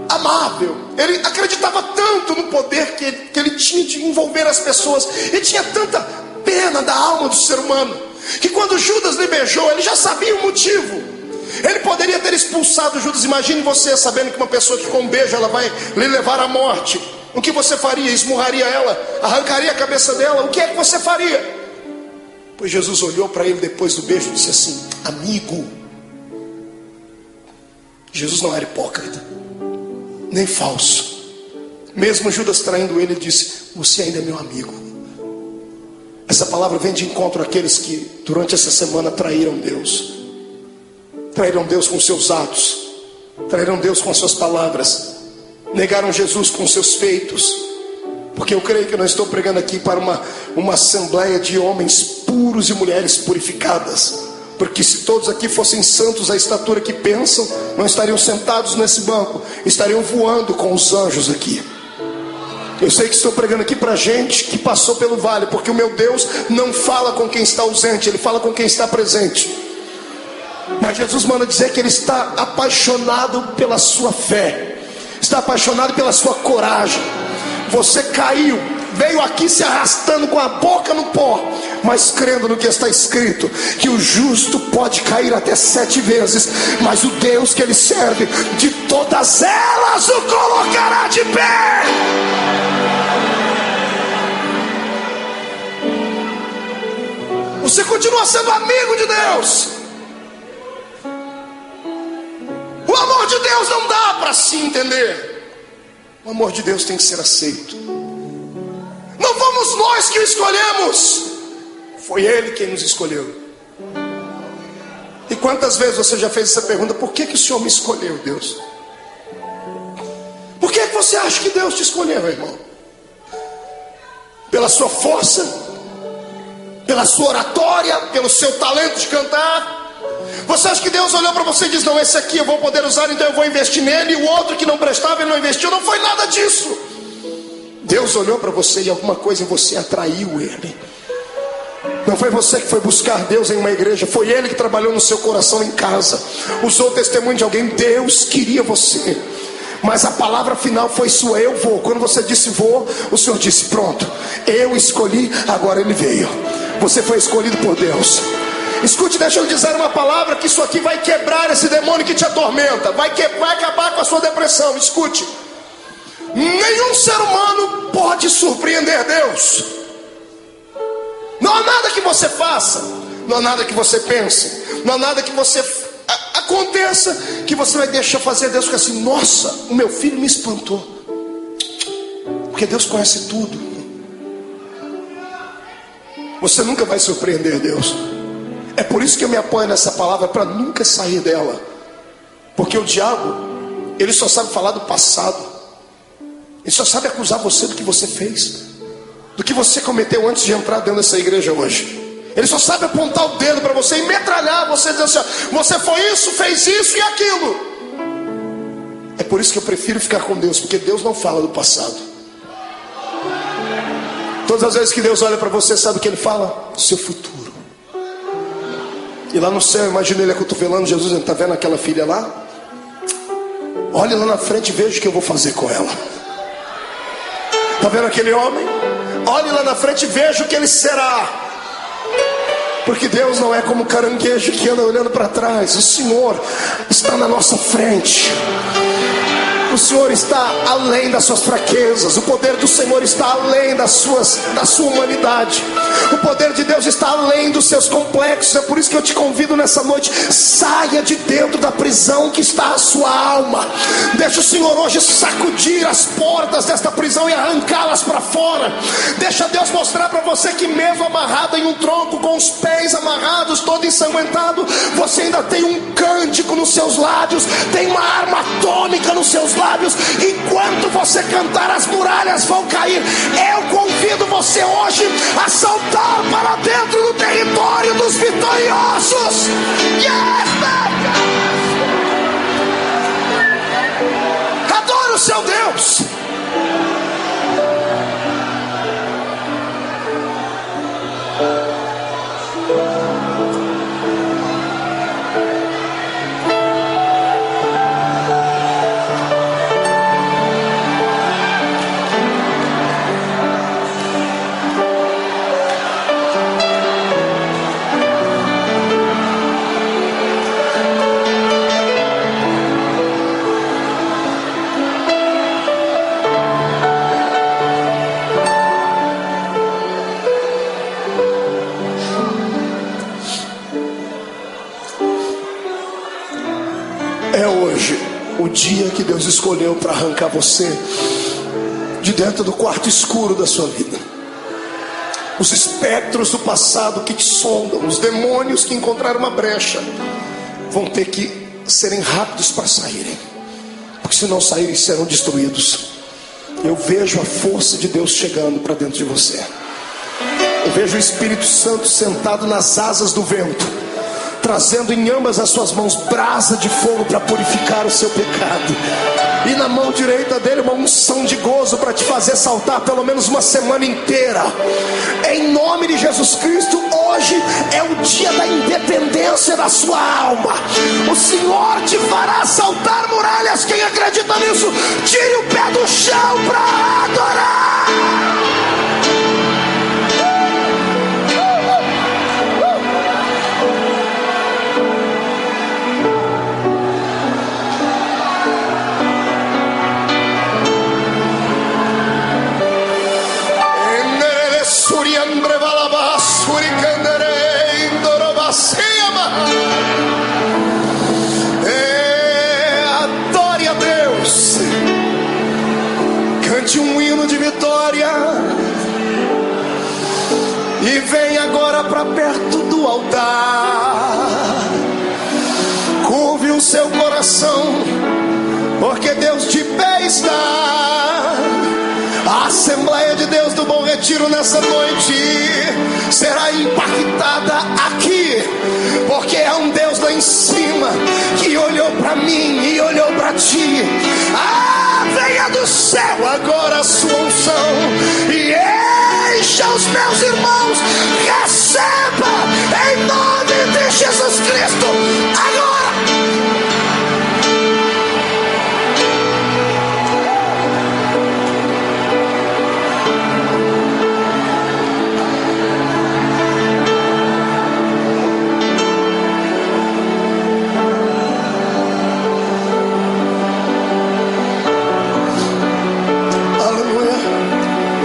amável, ele acreditava tanto no poder que ele tinha de envolver as pessoas, e tinha tanta pena da alma do ser humano, que quando Judas lhe beijou, ele já sabia o motivo. Ele poderia ter expulsado Judas. Imagine você sabendo que uma pessoa que com um beijo ela vai lhe levar à morte. O que você faria? Esmurraria ela? Arrancaria a cabeça dela? O que é que você faria? Pois Jesus olhou para ele depois do beijo e disse assim: amigo. Jesus não era hipócrita, nem falso. Mesmo Judas traindo ele, disse: você ainda é meu amigo. Essa palavra vem de encontro àqueles que durante essa semana traíram Deus. Traíram Deus com seus atos, traíram Deus com as suas palavras, negaram Jesus com seus feitos. Porque eu creio que eu não estou pregando aqui para uma assembleia de homens puros e mulheres purificadas, porque se todos aqui fossem santos à estatura que pensam, não estariam sentados nesse banco, estariam voando com os anjos aqui. Eu sei que estou pregando aqui para gente que passou pelo vale, porque o meu Deus não fala com quem está ausente, Ele fala com quem está presente. Mas Jesus manda dizer que Ele está apaixonado pela sua fé, está apaixonado pela sua coragem. Você caiu, veio aqui se arrastando com a boca no pó, mas crendo no que está escrito, que o justo pode cair até 7 vezes, mas o Deus que Ele serve, de todas elas o colocará de pé. Você continua sendo amigo de Deus. O amor de Deus não dá para se entender. O amor de Deus tem que ser aceito. Não fomos nós que o escolhemos, foi Ele quem nos escolheu. E quantas vezes você já fez essa pergunta: por que o Senhor me escolheu, Deus? Por que você acha que Deus te escolheu, irmão? Pela sua força? Pela sua oratória, pelo seu talento de cantar? Você acha que Deus olhou para você e disse: não, esse aqui eu vou poder usar, então eu vou investir nele, e o outro que não prestava ele não investiu? Não foi nada disso. Deus olhou para você e alguma coisa em você atraiu Ele. Não foi você que foi buscar Deus em uma igreja, foi Ele que trabalhou no seu coração em casa, usou o testemunho de alguém. Deus queria você, mas a palavra final foi sua: eu vou. Quando você disse vou, o Senhor disse: pronto, eu escolhi, agora Ele veio. Você foi escolhido por Deus. Escute, deixa eu dizer uma palavra, que isso aqui vai quebrar esse demônio que te atormenta, vai acabar com a sua depressão. Escute: nenhum ser humano pode surpreender Deus. Não há nada que você faça, não há nada que você pense, não há nada que você aconteça que você vai deixar fazer Deus ficar assim: nossa, o meu filho me espantou. Porque Deus conhece tudo. Você nunca vai surpreender Deus. É por isso que eu me apoio nessa palavra, para nunca sair dela. Porque o diabo, ele só sabe falar do passado. Ele só sabe acusar você do que você fez, do que você cometeu antes de entrar dentro dessa igreja hoje. Ele só sabe apontar o dedo para você e metralhar você, dizendo assim: você foi isso, fez isso e aquilo. É por isso que eu prefiro ficar com Deus, porque Deus não fala do passado. Todas as vezes que Deus olha para você, sabe o que Ele fala? Do seu futuro. E lá no céu, imagina Ele acotovelando Jesus, está vendo aquela filha lá? Olhe lá na frente e veja o que eu vou fazer com ela. Está vendo aquele homem? Olhe lá na frente e veja o que ele será. Porque Deus não é como caranguejo que anda olhando para trás. O Senhor está na nossa frente. O Senhor está além das suas fraquezas. O poder do Senhor está além da sua humanidade. O poder de Deus está além dos seus complexos. É por isso que eu te convido nessa noite: saia de dentro da prisão que está a sua alma. Deixa o Senhor hoje sacudir as portas desta prisão e arrancá-las para fora. Deixa Deus mostrar para você que mesmo amarrado em um tronco, com os pés amarrados, todo ensanguentado, você ainda tem um cântico nos seus lábios, tem uma arma atômica nos seus lábios. Enquanto você cantar, as muralhas vão cair. Eu convido você hoje a saltar para dentro do território dos vitoriosos. Yes, adora o seu Deus. O dia que Deus escolheu para arrancar você de dentro do quarto escuro da sua vida. Os espectros do passado que te sondam, os demônios que encontraram uma brecha, vão ter que serem rápidos para saírem, porque se não saírem serão destruídos. Eu vejo a força de Deus chegando para dentro de você. Eu vejo o Espírito Santo sentado nas asas do vento, trazendo em ambas as suas mãos brasa de fogo para purificar o seu pecado, e na mão direita dele uma unção de gozo para te fazer saltar pelo menos uma semana inteira. Em nome de Jesus Cristo, hoje é o dia da independência da sua alma. O Senhor te fará saltar muralhas. Quem acredita nisso, tire o pé do chão para adorar. Adore a Deus, cante um hino de vitória e vem agora para perto do altar. Curve o seu coração, porque Deus de pé está. A Assembleia de Deus do Bom Retiro nessa noite será impactada aqui, porque é um Deus lá em cima que olhou para mim e olhou para ti. Venha do céu agora a sua unção e encha os meus irmãos. Receba em nome de Jesus Cristo agora.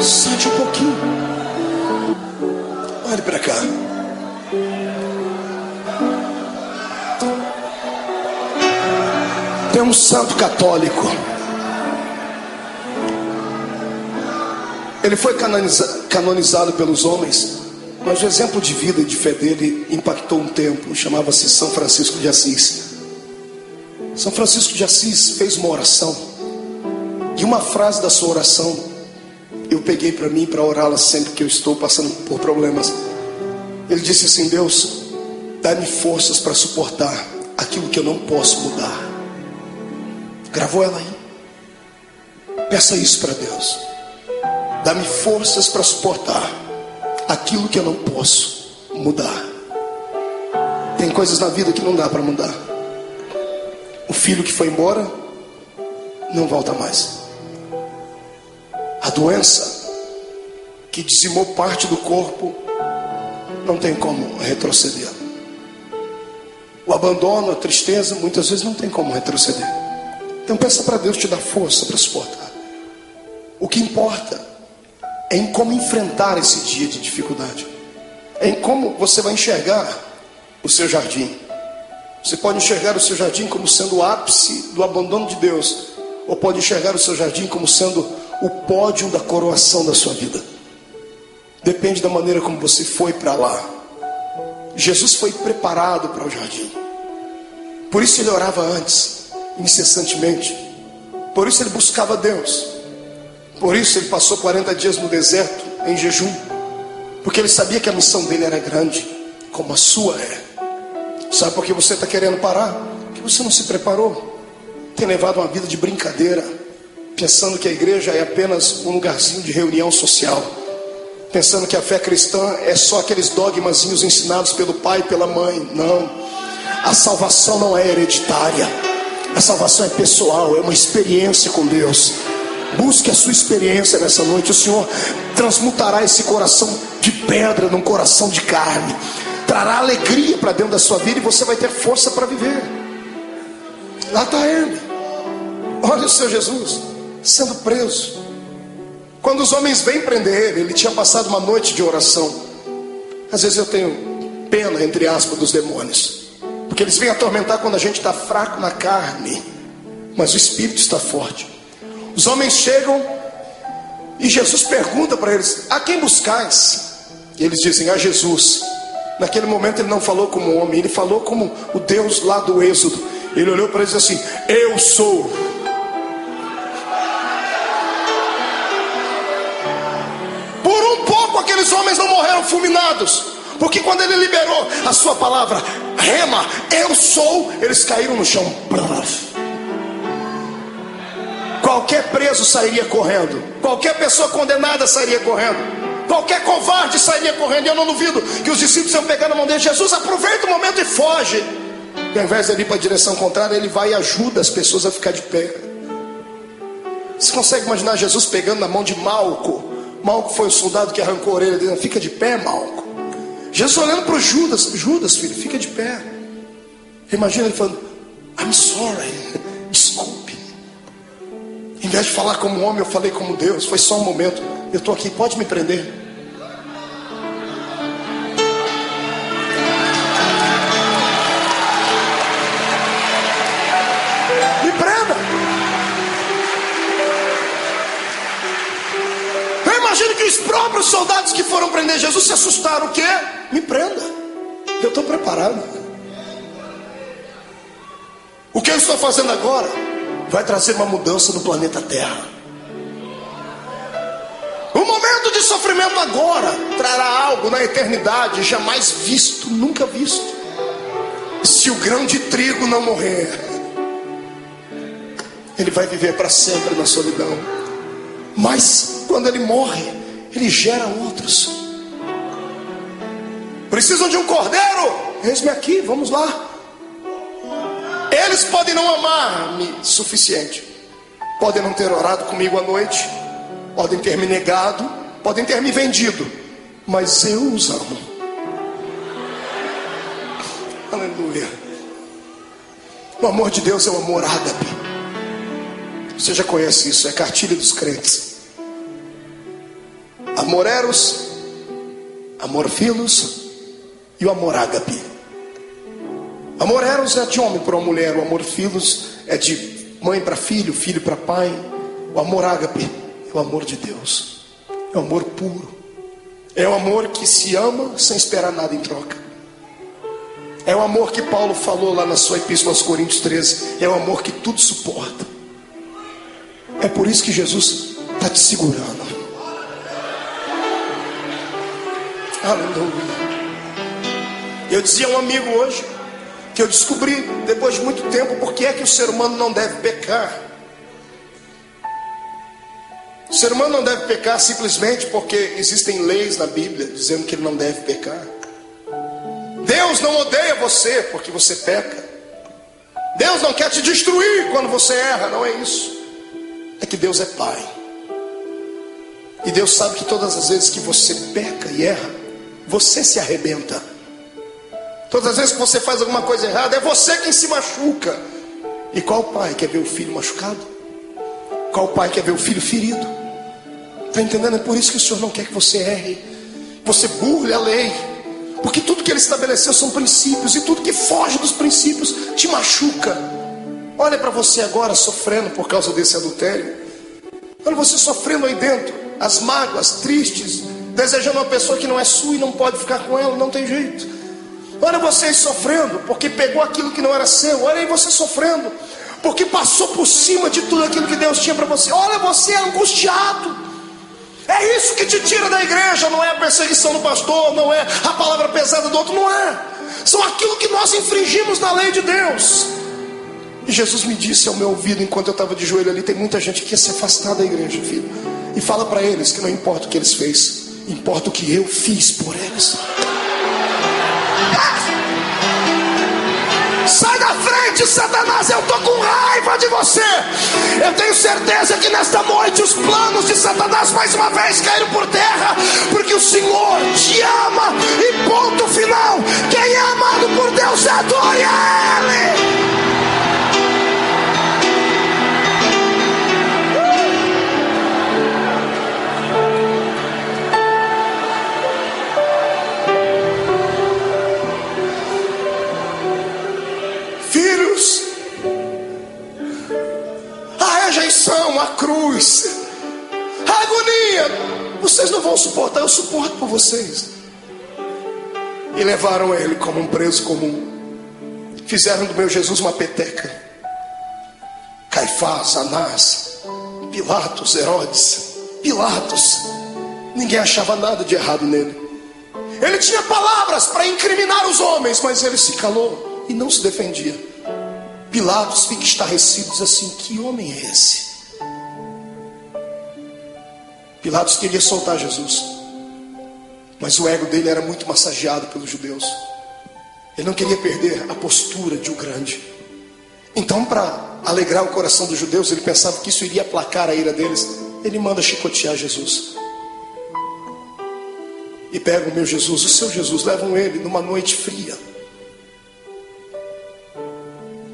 Sente um pouquinho. Olhe para cá. Tem um santo católico. Ele foi canonizado pelos homens, mas o exemplo de vida e de fé dele impactou um tempo. Chamava-se São Francisco de Assis. São Francisco de Assis fez uma oração, e uma frase da sua oração eu peguei para mim, para orá-la sempre que eu estou passando por problemas. Ele disse assim: Deus, dá-me forças para suportar aquilo que eu não posso mudar. Gravou ela aí? Peça isso para Deus. Dá-me forças para suportar aquilo que eu não posso mudar. Tem coisas na vida que não dá para mudar. O filho que foi embora não volta mais. A doença que dizimou parte do corpo não tem como retroceder. O abandono, a tristeza, muitas vezes não tem como retroceder. Então peça para Deus te dar força para suportar. O que importa é em como enfrentar esse dia de dificuldade. É em como você vai enxergar o seu jardim. Você pode enxergar o seu jardim como sendo o ápice do abandono de Deus, ou pode enxergar o seu jardim como sendo o pódio da coroação da sua vida. Depende da maneira como você foi para lá. Jesus foi preparado para o jardim. Por isso ele orava antes, incessantemente. Por isso ele buscava Deus. Por isso ele passou 40 dias no deserto, em jejum. Porque ele sabia que a missão dele era grande, como a sua é. Sabe por que você está querendo parar? Porque você não se preparou. Tem levado uma vida de brincadeira, pensando que a igreja é apenas um lugarzinho de reunião social, pensando que a fé cristã é só aqueles dogmazinhos ensinados pelo pai e pela mãe. Não, a salvação não é hereditária, a salvação é pessoal, é uma experiência com Deus. Busque a sua experiência nessa noite. O Senhor transmutará esse coração de pedra num coração de carne, trará alegria para dentro da sua vida, e você vai ter força para viver. Lá está ele. Olha o seu Jesus sendo preso. Quando os homens vêm prender ele, ele tinha passado uma noite de oração. Às vezes eu tenho pena, entre aspas, dos demônios, porque eles vêm atormentar quando a gente está fraco na carne, mas o espírito está forte. Os homens chegam e Jesus pergunta para eles: a quem buscais? E eles dizem: a Jesus. Naquele momento ele não falou como homem, ele falou como o Deus lá do Êxodo. Ele olhou para eles assim: eu sou. Por um pouco aqueles homens não morreram fulminados, Porque quando ele liberou a sua palavra, rema, eu sou, eles caíram no chão. Qualquer preso sairia correndo, qualquer pessoa condenada sairia correndo, qualquer covarde sairia correndo. E eu não duvido que os discípulos iam pegar na mão dele: Jesus, aproveita o momento e foge. E ao invés de ele ir para a direção contrária, ele vai e ajuda as pessoas a ficar de pé. Você consegue imaginar Jesus pegando na mão de Malco? Malco foi o soldado que arrancou a orelha dele. Fica de pé, Malco. Jesus olhando para o Judas: Judas, filho, fica de pé. Imagina ele falando: I'm sorry, desculpe. Em vez de falar como homem, eu falei como Deus. Foi só um momento, eu estou aqui, pode me prender. Imagina que os próprios soldados que foram prender Jesus se assustaram. O quê? Me prenda, eu estou preparado. O que eu estou fazendo agora vai trazer uma mudança no planeta Terra. O momento de sofrimento agora trará algo na eternidade jamais visto, nunca visto. Se o grão de trigo não morrer, ele vai viver para sempre na solidão. Mas quando ele morre, ele gera outros. Precisam de um cordeiro? Eis-me aqui, vamos lá. Eles podem não amar-me suficiente, podem não ter orado comigo à noite, podem ter me negado, podem ter me vendido, mas eu os amo. Aleluia. O amor de Deus é o amor ágape. Você já conhece isso, é cartilha dos crentes. Amor eros, amor filos e o amor ágape. Amor eros é de homem para uma mulher, o amor filos é de mãe para filho, filho para pai. O amor ágape é o amor de Deus, é o amor puro, é o amor que se ama sem esperar nada em troca. É o amor que Paulo falou lá na sua epístola aos Coríntios 13, é o amor que tudo suporta. É por isso que Jesus está te segurando. Aleluia. Eu dizia a um amigo hoje que eu descobri depois de muito tempo por que é que o ser humano não deve pecar. O ser humano não deve pecar simplesmente porque existem leis na Bíblia dizendo que ele não deve pecar. Deus não odeia você porque você peca. Deus não quer te destruir quando você erra, não é isso. É que Deus é Pai. E Deus sabe que todas as vezes que você peca e erra, você se arrebenta. Todas as vezes que você faz alguma coisa errada, é você quem se machuca. E qual pai quer ver o filho machucado? Qual pai quer ver o filho ferido? Está entendendo? É por isso que o Senhor não quer que você erre, você burle a lei. Porque tudo que Ele estabeleceu são princípios, e tudo que foge dos princípios te machuca. Olha para você agora sofrendo por causa desse adultério. Olha você sofrendo aí dentro, as mágoas, tristes, desejando uma pessoa que não é sua e não pode ficar com ela, não tem jeito. Olha vocês sofrendo porque pegou aquilo que não era seu. Olha aí você sofrendo porque passou por cima de tudo aquilo que Deus tinha para você. Olha você angustiado. É isso que te tira da igreja. Não é a perseguição do pastor, não é a palavra pesada do outro, não é. São aquilo que nós infringimos na lei de Deus. E Jesus me disse ao meu ouvido enquanto eu estava de joelho ali: tem muita gente que quer se afastar da igreja, filho. E fala para eles que não importa o que eles fez, importa o que eu fiz por eles. Sai da frente, Satanás, eu estou com raiva de você. Eu tenho certeza que nesta noite os planos de Satanás mais uma vez caíram por terra, porque o Senhor te ama. E ponto final. Quem é amado por Deus, adore a Ele. Filhos, a rejeição, a cruz, a agonia, vocês não vão suportar, eu suporto por vocês. E levaram ele como um preso comum. Fizeram do meu Jesus uma peteca. Caifás, Anás, Pilatos, Herodes, Pilatos, ninguém achava nada de errado nele. Ele tinha palavras para incriminar os homens, mas ele se calou e não se defendia. Pilatos fica estarrecido, diz assim: que homem é esse? Pilatos queria soltar Jesus, mas o ego dele era muito massageado pelos judeus. Ele não queria perder a postura de um grande. Então, para alegrar o coração dos judeus, ele pensava que isso iria aplacar a ira deles. Ele manda chicotear Jesus. E pegam o meu Jesus, o seu Jesus, levam ele numa noite fria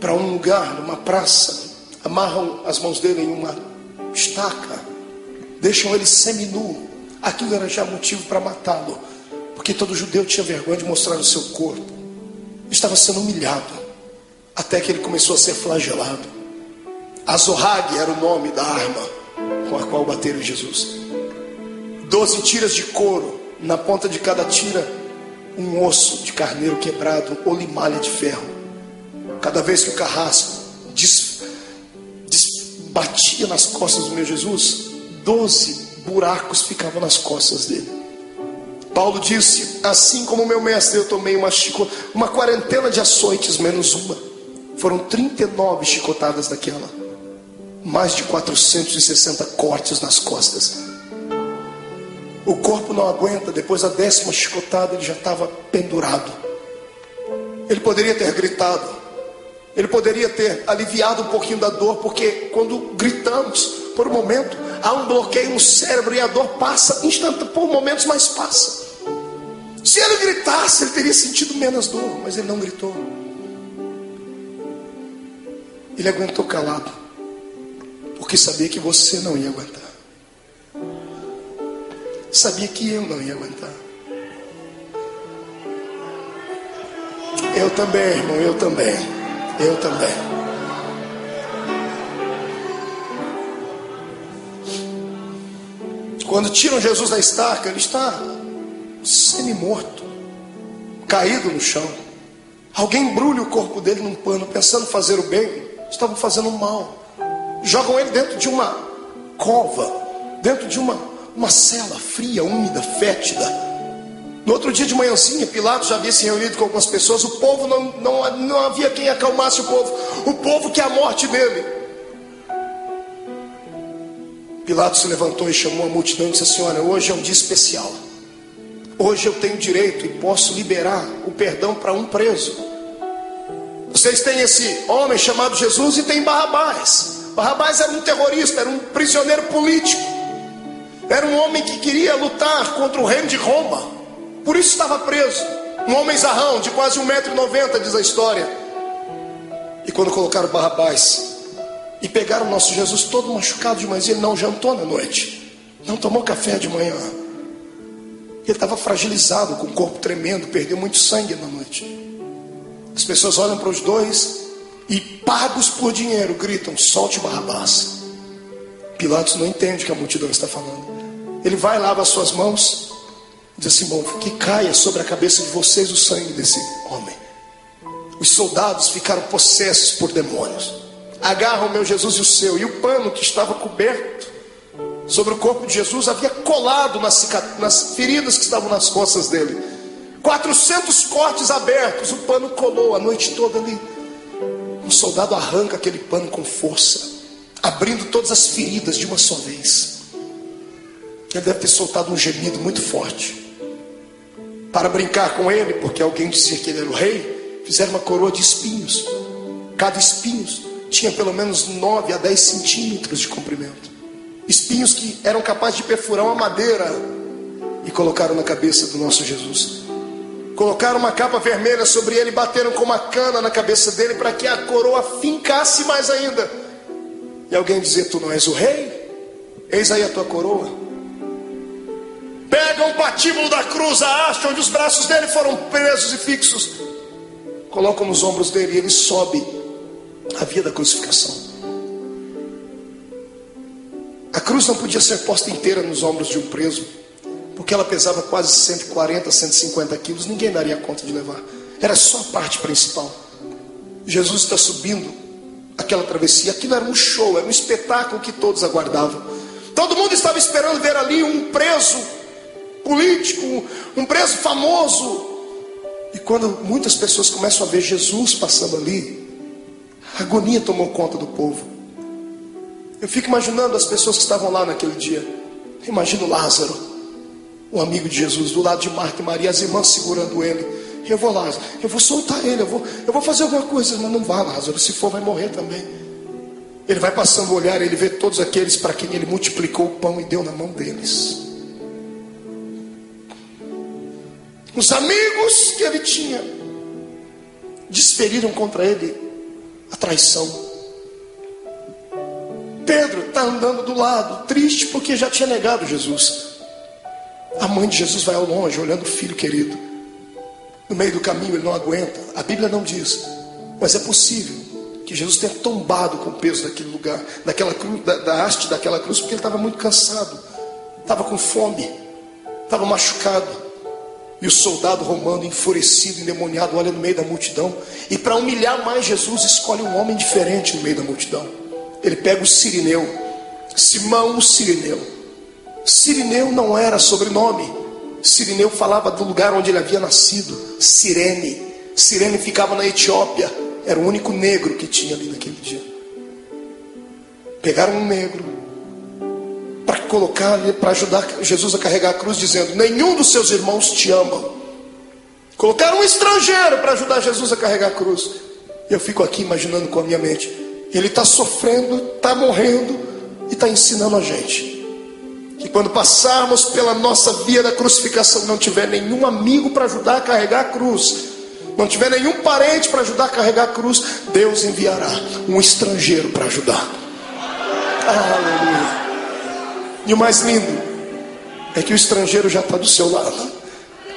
para um lugar, numa praça, amarram as mãos dele em uma estaca, deixam ele seminu. Aquilo era já motivo para matá-lo, porque todo judeu tinha vergonha de mostrar o seu corpo. Estava sendo humilhado, até que ele começou a ser flagelado. Azorrague era o nome da arma com a qual bateram Jesus. 12 tiras de couro, na ponta de cada tira um osso de carneiro quebrado ou limalha de ferro. Cada vez que o carrasco batia nas costas do meu Jesus, 12 buracos ficavam nas costas dele. Paulo disse: assim como meu mestre, eu tomei uma quarentena de açoites menos uma. Foram 39 chicotadas daquela, mais de 460 cortes nas costas. O corpo não aguenta. Depois da 10ª chicotada, ele já estava pendurado. Ele poderia ter gritado, ele poderia ter aliviado um pouquinho da dor, porque quando gritamos, por um momento, há um bloqueio no cérebro e a dor passa por momentos, mas passa. Se ele gritasse, ele teria sentido menos dor, mas ele não gritou. Ele aguentou calado, porque sabia que você não ia aguentar. Sabia que eu não ia aguentar. Eu também, irmão, eu também. Quando tiram Jesus da estaca, ele está semi-morto, caído no chão. Alguém embrulha o corpo dele num pano, pensando fazer o bem, estavam fazendo o mal. Jogam ele dentro de uma cova, dentro de uma cela fria, úmida, fétida. No outro dia de manhãzinha, Pilatos já havia se reunido com algumas pessoas. O povo não havia quem acalmasse o povo. O povo quer a morte dele. Pilatos se levantou e chamou a multidão e disse assim: olha, hoje é um dia especial. Hoje eu tenho direito e posso liberar o perdão para um preso. Vocês têm esse homem chamado Jesus e tem Barrabás. Barrabás era um terrorista, era um prisioneiro político. Era um homem que queria lutar contra o reino de Roma. Por isso estava preso. Um homem zarrão, de quase 1,90 m, diz a história. E quando colocaram Barrabás e pegaram o nosso Jesus todo machucado de manhã, ele não jantou na noite, não tomou café de manhã. Ele estava fragilizado, com o corpo tremendo, perdeu muito sangue na noite. As pessoas olham para os dois e, pagos por dinheiro, gritam: solte Barrabás. Pilatos não entende o que a multidão está falando. Ele vai, lava as suas mãos, diz assim: bom, que caia sobre a cabeça de vocês o sangue desse homem. Os soldados ficaram possessos por demônios. Agarram o meu Jesus e o seu, e o pano que estava coberto sobre o corpo de Jesus havia colado nas feridas que estavam nas costas dele. 400 cortes abertos, o pano colou a noite toda ali. Um soldado arranca aquele pano com força, abrindo todas as feridas de uma só vez. Ele deve ter soltado um gemido muito forte. Para brincar com ele, porque alguém dizia que ele era o rei, fizeram uma coroa de espinhos. Cada espinho tinha pelo menos 9 a 10 centímetros de comprimento. Espinhos que eram capazes de perfurar uma madeira. E colocaram na cabeça do nosso Jesus. Colocaram uma capa vermelha sobre ele, bateram com uma cana na cabeça dele para que a coroa fincasse mais ainda. E alguém dizia: tu não és o rei? Eis aí a tua coroa. Pegam o patíbulo da cruz, a haste onde os braços dele foram presos e fixos, colocam nos ombros dele e ele sobe a via da crucificação. A cruz não podia ser posta inteira nos ombros de um preso, porque ela pesava quase 140, 150 quilos. Ninguém daria conta de levar. Era só a parte principal. Jesus está subindo aquela travessia. Aquilo era um show, era um espetáculo que todos aguardavam. Todo mundo estava esperando ver ali um preso político, um preso famoso. E quando muitas pessoas começam a ver Jesus passando ali, a agonia tomou conta do povo. Eu fico imaginando as pessoas que estavam lá naquele dia. Imagino Lázaro, o amigo de Jesus, do lado de Marta e Maria, as irmãs segurando ele. Eu vou, Lázaro, eu vou soltar ele, eu vou fazer alguma coisa. Mas não vá, Lázaro, se for vai morrer também. Ele vai passando o olhar, ele vê todos aqueles para quem ele multiplicou o pão e deu na mão deles. Os amigos que ele tinha desferiram contra ele a traição. Pedro está andando do lado, triste porque já tinha negado Jesus. A mãe de Jesus vai ao longe, olhando o filho querido. No meio do caminho ele não aguenta. A Bíblia não diz, mas é possível que Jesus tenha tombado com o peso daquele lugar, daquela cruz, da haste daquela cruz, porque ele estava muito cansado, estava com fome, estava machucado. E o soldado romano, enfurecido, endemoniado, olha no meio da multidão, e para humilhar mais Jesus, escolhe um homem diferente no meio da multidão. Ele pega o Cirineu, Simão o Cirineu. Cirineu não era sobrenome. Cirineu falava do lugar onde ele havia nascido, Cirene. Cirene ficava na Etiópia. Era o único negro que tinha ali naquele dia. Pegaram um negro para colocar ali, para ajudar Jesus a carregar a cruz, dizendo: nenhum dos seus irmãos te ama. Colocaram um estrangeiro para ajudar Jesus a carregar a cruz. Eu fico aqui imaginando com a minha mente, ele está sofrendo, está morrendo e está ensinando a gente que quando passarmos pela nossa via da crucificação, não tiver nenhum amigo para ajudar a carregar a cruz, não tiver nenhum parente para ajudar a carregar a cruz, Deus enviará um estrangeiro para ajudar. Aleluia. E o mais lindo é que o estrangeiro já está do seu lado,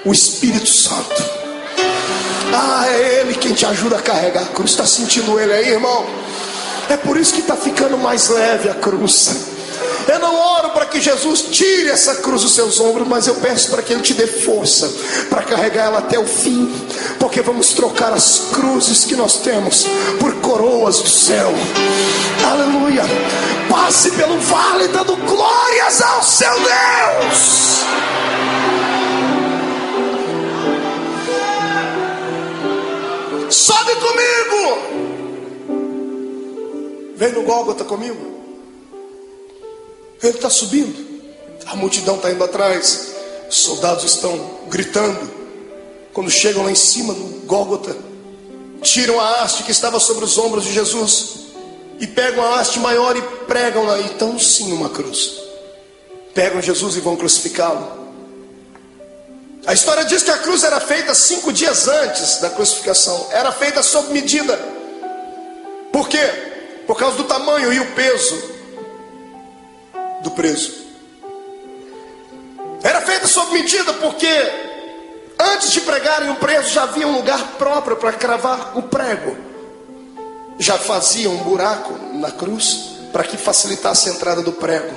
o Espírito Santo. É Ele quem te ajuda a carregar a cruz. Está sentindo Ele aí, irmão? É por isso que está ficando mais leve a cruz. Eu não oro para que Jesus tire essa cruz dos seus ombros, mas eu peço para que Ele te dê força para carregar ela até o fim, porque vamos trocar as cruzes que nós temos por coroas do céu. Aleluia. Passe pelo vale dando glórias ao seu Deus. Sobe comigo. Vem no Gólgota comigo. Ele está subindo, a multidão está indo atrás, os soldados estão gritando. Quando chegam lá em cima no Gólgota, tiram a haste que estava sobre os ombros de Jesus e pegam a haste maior e pregam lá, então sim uma cruz. Pegam Jesus e vão crucificá-lo. A história diz que a cruz era feita 5 dias antes da crucificação, era feita sob medida. Por quê? Por causa do tamanho e o peso do preso. Era feita sob medida porque antes de pregarem o preso já havia um lugar próprio para cravar o prego. Já faziam um buraco na cruz para que facilitasse a entrada do prego.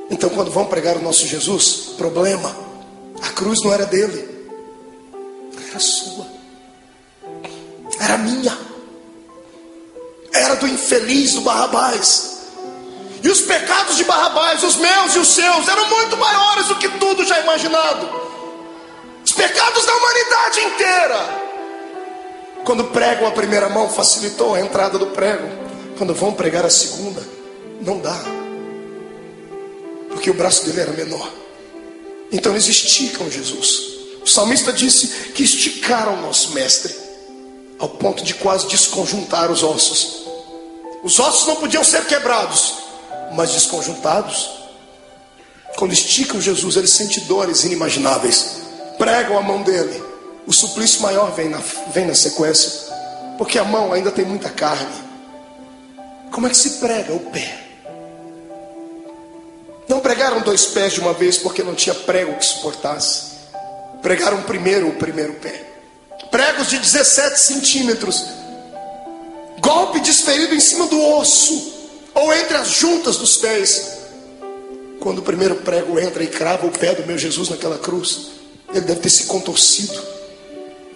Então quando vão pregar o nosso Jesus, problema, a cruz não era dele, era sua, era minha, era do infeliz, do Barrabás. E os pecados de Barrabás, os meus e os seus, eram muito maiores do que tudo já imaginado. Os pecados da humanidade inteira. Quando pregam a primeira mão, facilitou a entrada do prego. Quando vão pregar a segunda, não dá, porque o braço dele era menor. Então eles esticam Jesus. O salmista disse que esticaram o nosso mestre, ao ponto de quase desconjuntar os ossos. Os ossos não podiam ser quebrados, mas desconjuntados. Quando esticam Jesus, ele sente dores inimagináveis. Pregam a mão dele, o suplício maior vem na sequência, porque a mão ainda tem muita carne. Como é que se prega o pé? Não pregaram 2 pés de uma vez, porque não tinha prego que suportasse. Pregaram primeiro o primeiro pé, pregos de 17 centímetros, golpe desferido em cima do osso, ou entre as juntas dos pés. Quando o primeiro prego entra e crava o pé do meu Jesus naquela cruz, ele deve ter se contorcido,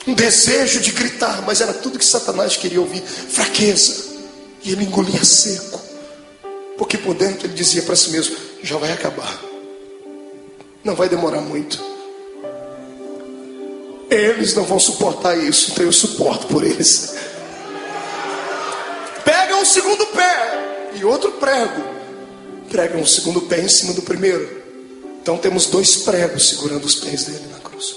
um desejo de gritar, mas era tudo que Satanás queria ouvir, fraqueza. E ele engolia seco, porque por dentro ele dizia para si mesmo: já vai acabar, Não vai demorar muito. Eles não vão suportar isso, então eu suporto por eles. Pega um segundo pé e outro prego. Prega um segundo pé em cima do primeiro. Então temos 2 pregos segurando os pés dele na cruz.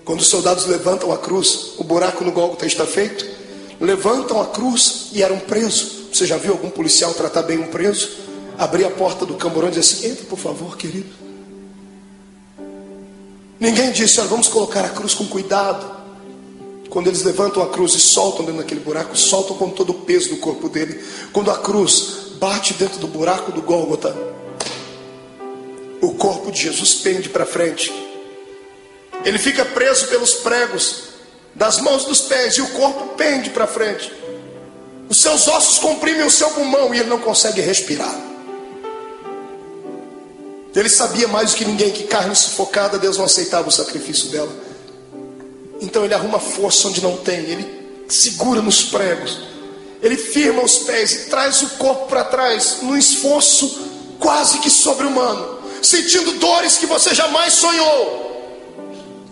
Quando os soldados levantam a cruz, o buraco no Gólgota está feito. Levantam a cruz e eram presos. Você já viu algum policial tratar bem um preso? Abrir a porta do camburão e dizer assim: entra por favor, querido. Ninguém disse: olha, vamos colocar a cruz com cuidado. Quando eles levantam a cruz e soltam dentro daquele buraco, soltam com todo o peso do corpo dele. Quando a cruz bate dentro do buraco do Gólgota, o corpo de Jesus pende para frente. Ele fica preso pelos pregos das mãos e dos pés, e o corpo pende para frente. Os seus ossos comprimem o seu pulmão e ele não consegue respirar. Ele sabia mais do que ninguém que carne sufocada, Deus não aceitava o sacrifício dela. Então ele arruma força onde não tem. Ele segura nos pregos. Ele firma os pés e traz o corpo para trás, num esforço quase que sobre-humano, sentindo dores que você jamais sonhou.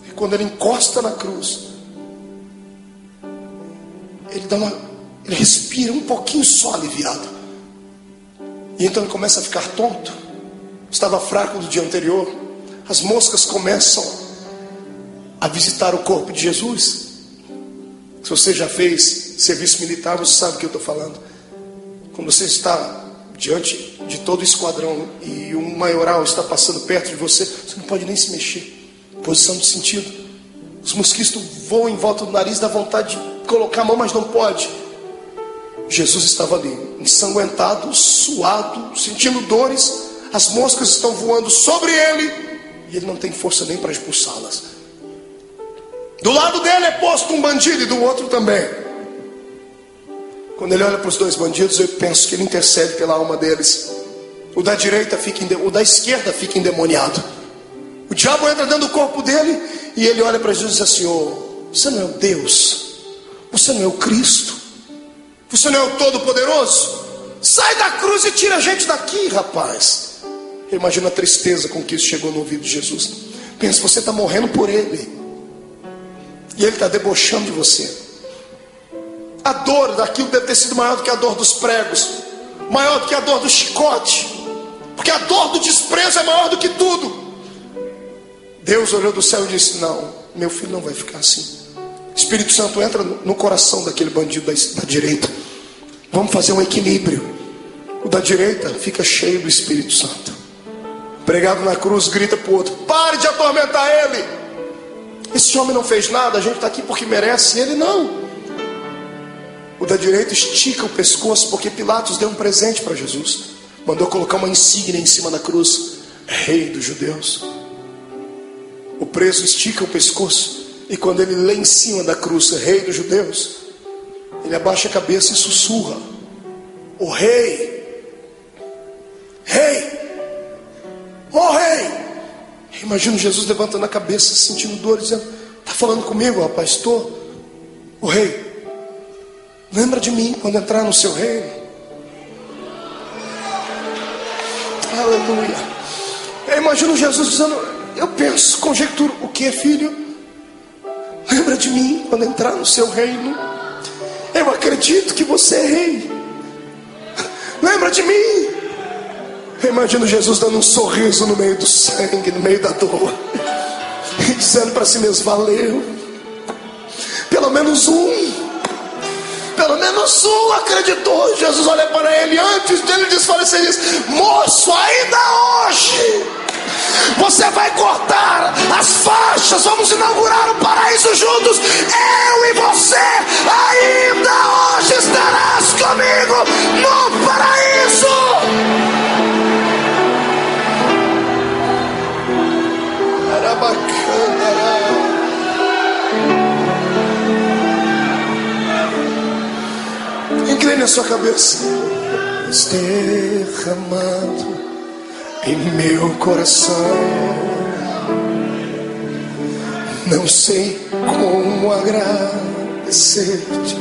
E quando ele encosta na cruz, ele respira um pouquinho só aliviado. E então ele começa a ficar tonto. Estava fraco do dia anterior. As moscas começam a visitar o corpo de Jesus. Se você já fez serviço militar, você sabe o que eu estou falando. Quando você está diante de todo o esquadrão e um maioral está passando perto de você, você não pode nem se mexer. Posição de sentido. Os mosquitos voam em volta do nariz, dá vontade de colocar a mão, mas não pode. Jesus estava ali, ensanguentado, suado, sentindo dores. As moscas estão voando sobre ele e ele não tem força nem para expulsá-las. Do lado dele é posto um bandido e do outro também. Quando ele olha para os 2 bandidos, eu penso que ele intercede pela alma deles. O da esquerda fica endemoniado. O diabo entra dentro do corpo dele e ele olha para Jesus e diz assim: oh, você não é o Deus, você não é o Cristo, você não é o Todo-Poderoso? Sai da cruz e tira a gente daqui, rapaz. Eu imagino a tristeza com que isso chegou no ouvido de Jesus. Pensa, você está morrendo por ele e ele está debochando de você. A dor daquilo deve ter sido maior do que a dor dos pregos, maior do que a dor do chicote, porque a dor do desprezo é maior do que tudo. Deus olhou do céu e disse: não, meu filho não vai ficar assim. Espírito Santo entra no coração daquele bandido da direita. Vamos fazer um equilíbrio. O da direita fica cheio do Espírito Santo. Pregado na cruz, grita para o outro: pare de atormentar ele. Esse homem não fez nada, a gente está aqui porque merece, ele não. O da direita estica o pescoço, porque Pilatos deu um presente para Jesus. Mandou colocar uma insígnia em cima da cruz: Rei dos Judeus. O preso estica o pescoço, e quando ele lê em cima da cruz Rei dos Judeus, ele abaixa a cabeça e sussurra: o rei, rei, ó rei. Imagino Jesus levantando a cabeça, sentindo dor, dizendo: está falando comigo, rapaz? Estou. O rei, lembra de mim quando entrar no seu reino. Aleluia. Eu imagino Jesus dizendo, eu penso, conjecturo: o que, filho? Lembra de mim quando entrar no seu reino. Eu acredito que você é rei. Lembra de mim. Eu imagino Jesus dando um sorriso no meio do sangue, no meio da dor, e dizendo para si mesmo: valeu. Pelo menos um acreditou. Jesus olha para ele antes dele desfalecer e diz: moço, ainda hoje você vai cortar as faixas, vamos inaugurar o paraíso juntos. Eu e você, ainda hoje estarás comigo no paraíso. Era bacana, incline a sua cabeça. Derramado em meu coração, não sei como agradecer-te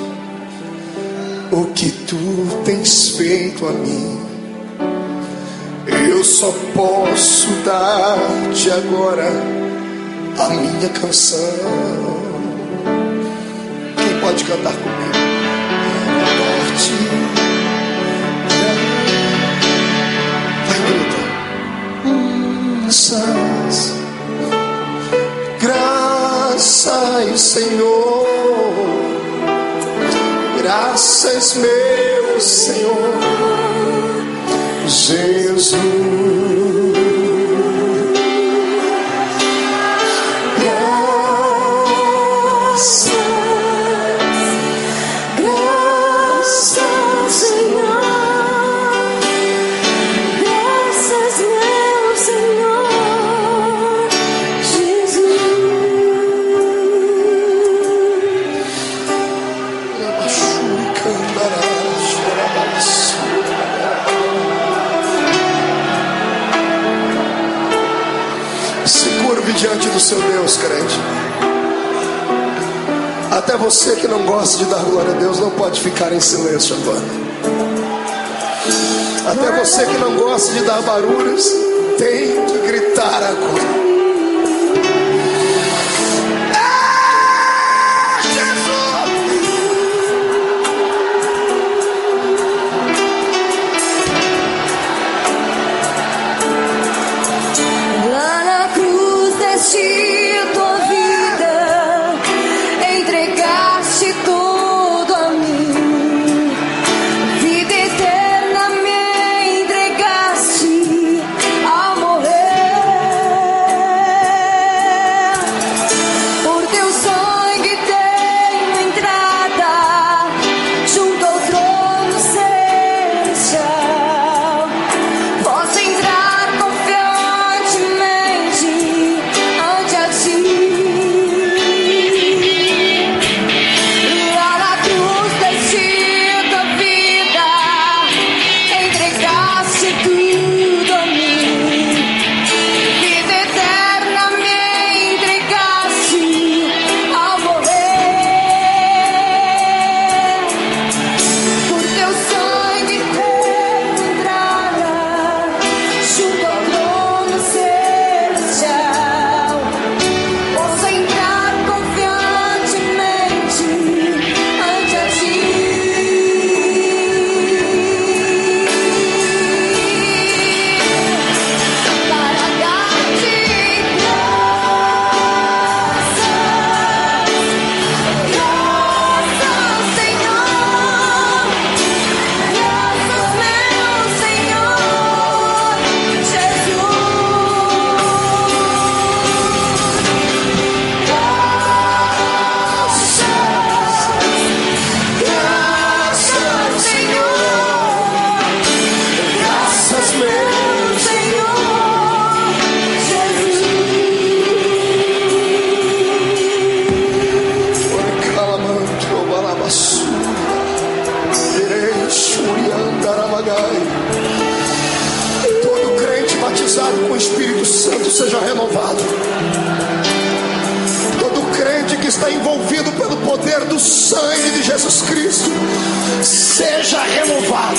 o que tu tens feito a mim. Eu eu só posso dar-te agora a minha canção. Quem pode cantar comigo? Dar-te, vai, grita. Graças, Senhor. Graças, meu Senhor Jesus. Diante do seu Deus, crente. Até você que não gosta de dar glória a Deus não pode ficar em silêncio agora. Até você que não gosta de dar barulhos tem que gritar agora. Tua vida, entregaste tudo a mim, vida eterna me entregaste ao morrer. Por teu sangue tenho entrada junto ao trono celestial, posso entrar confiantemente ante a ti. Lá na cruz deste tua vida, entregaste tudo a mim, vida eterna me entregaste ao morrer. Por teu sangue tenho entrada junto ao trono celestial, posso entrar confiantemente ante a ti. Para dar-te graças, Senhor, graças, meu Senhor Jesus. Graças, Senhor, Graças, meu Senhor Jesus. Calamantro balabassura, Irei-Shuriandarabagai. Todo crente batizado com o Espírito Santo seja renovado. Todo crente que está envolvido pelo poder do sangue de Jesus Cristo seja renovado.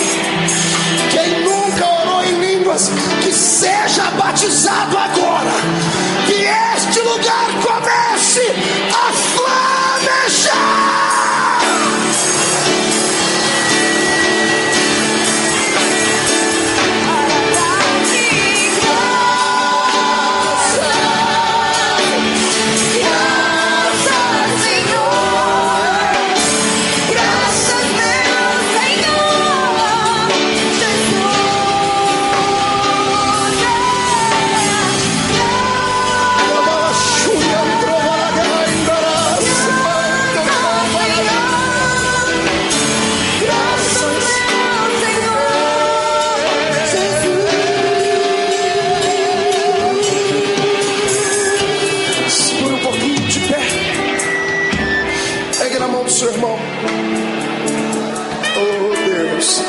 Quem nunca orou em línguas, que seja batizado agora. Que este lugar comece a flamejar. Para dar-te graças, Senhor, graças, meu Senhor Segura um pouquinho de pé. Pegue na mão do seu irmão. Oh Deus.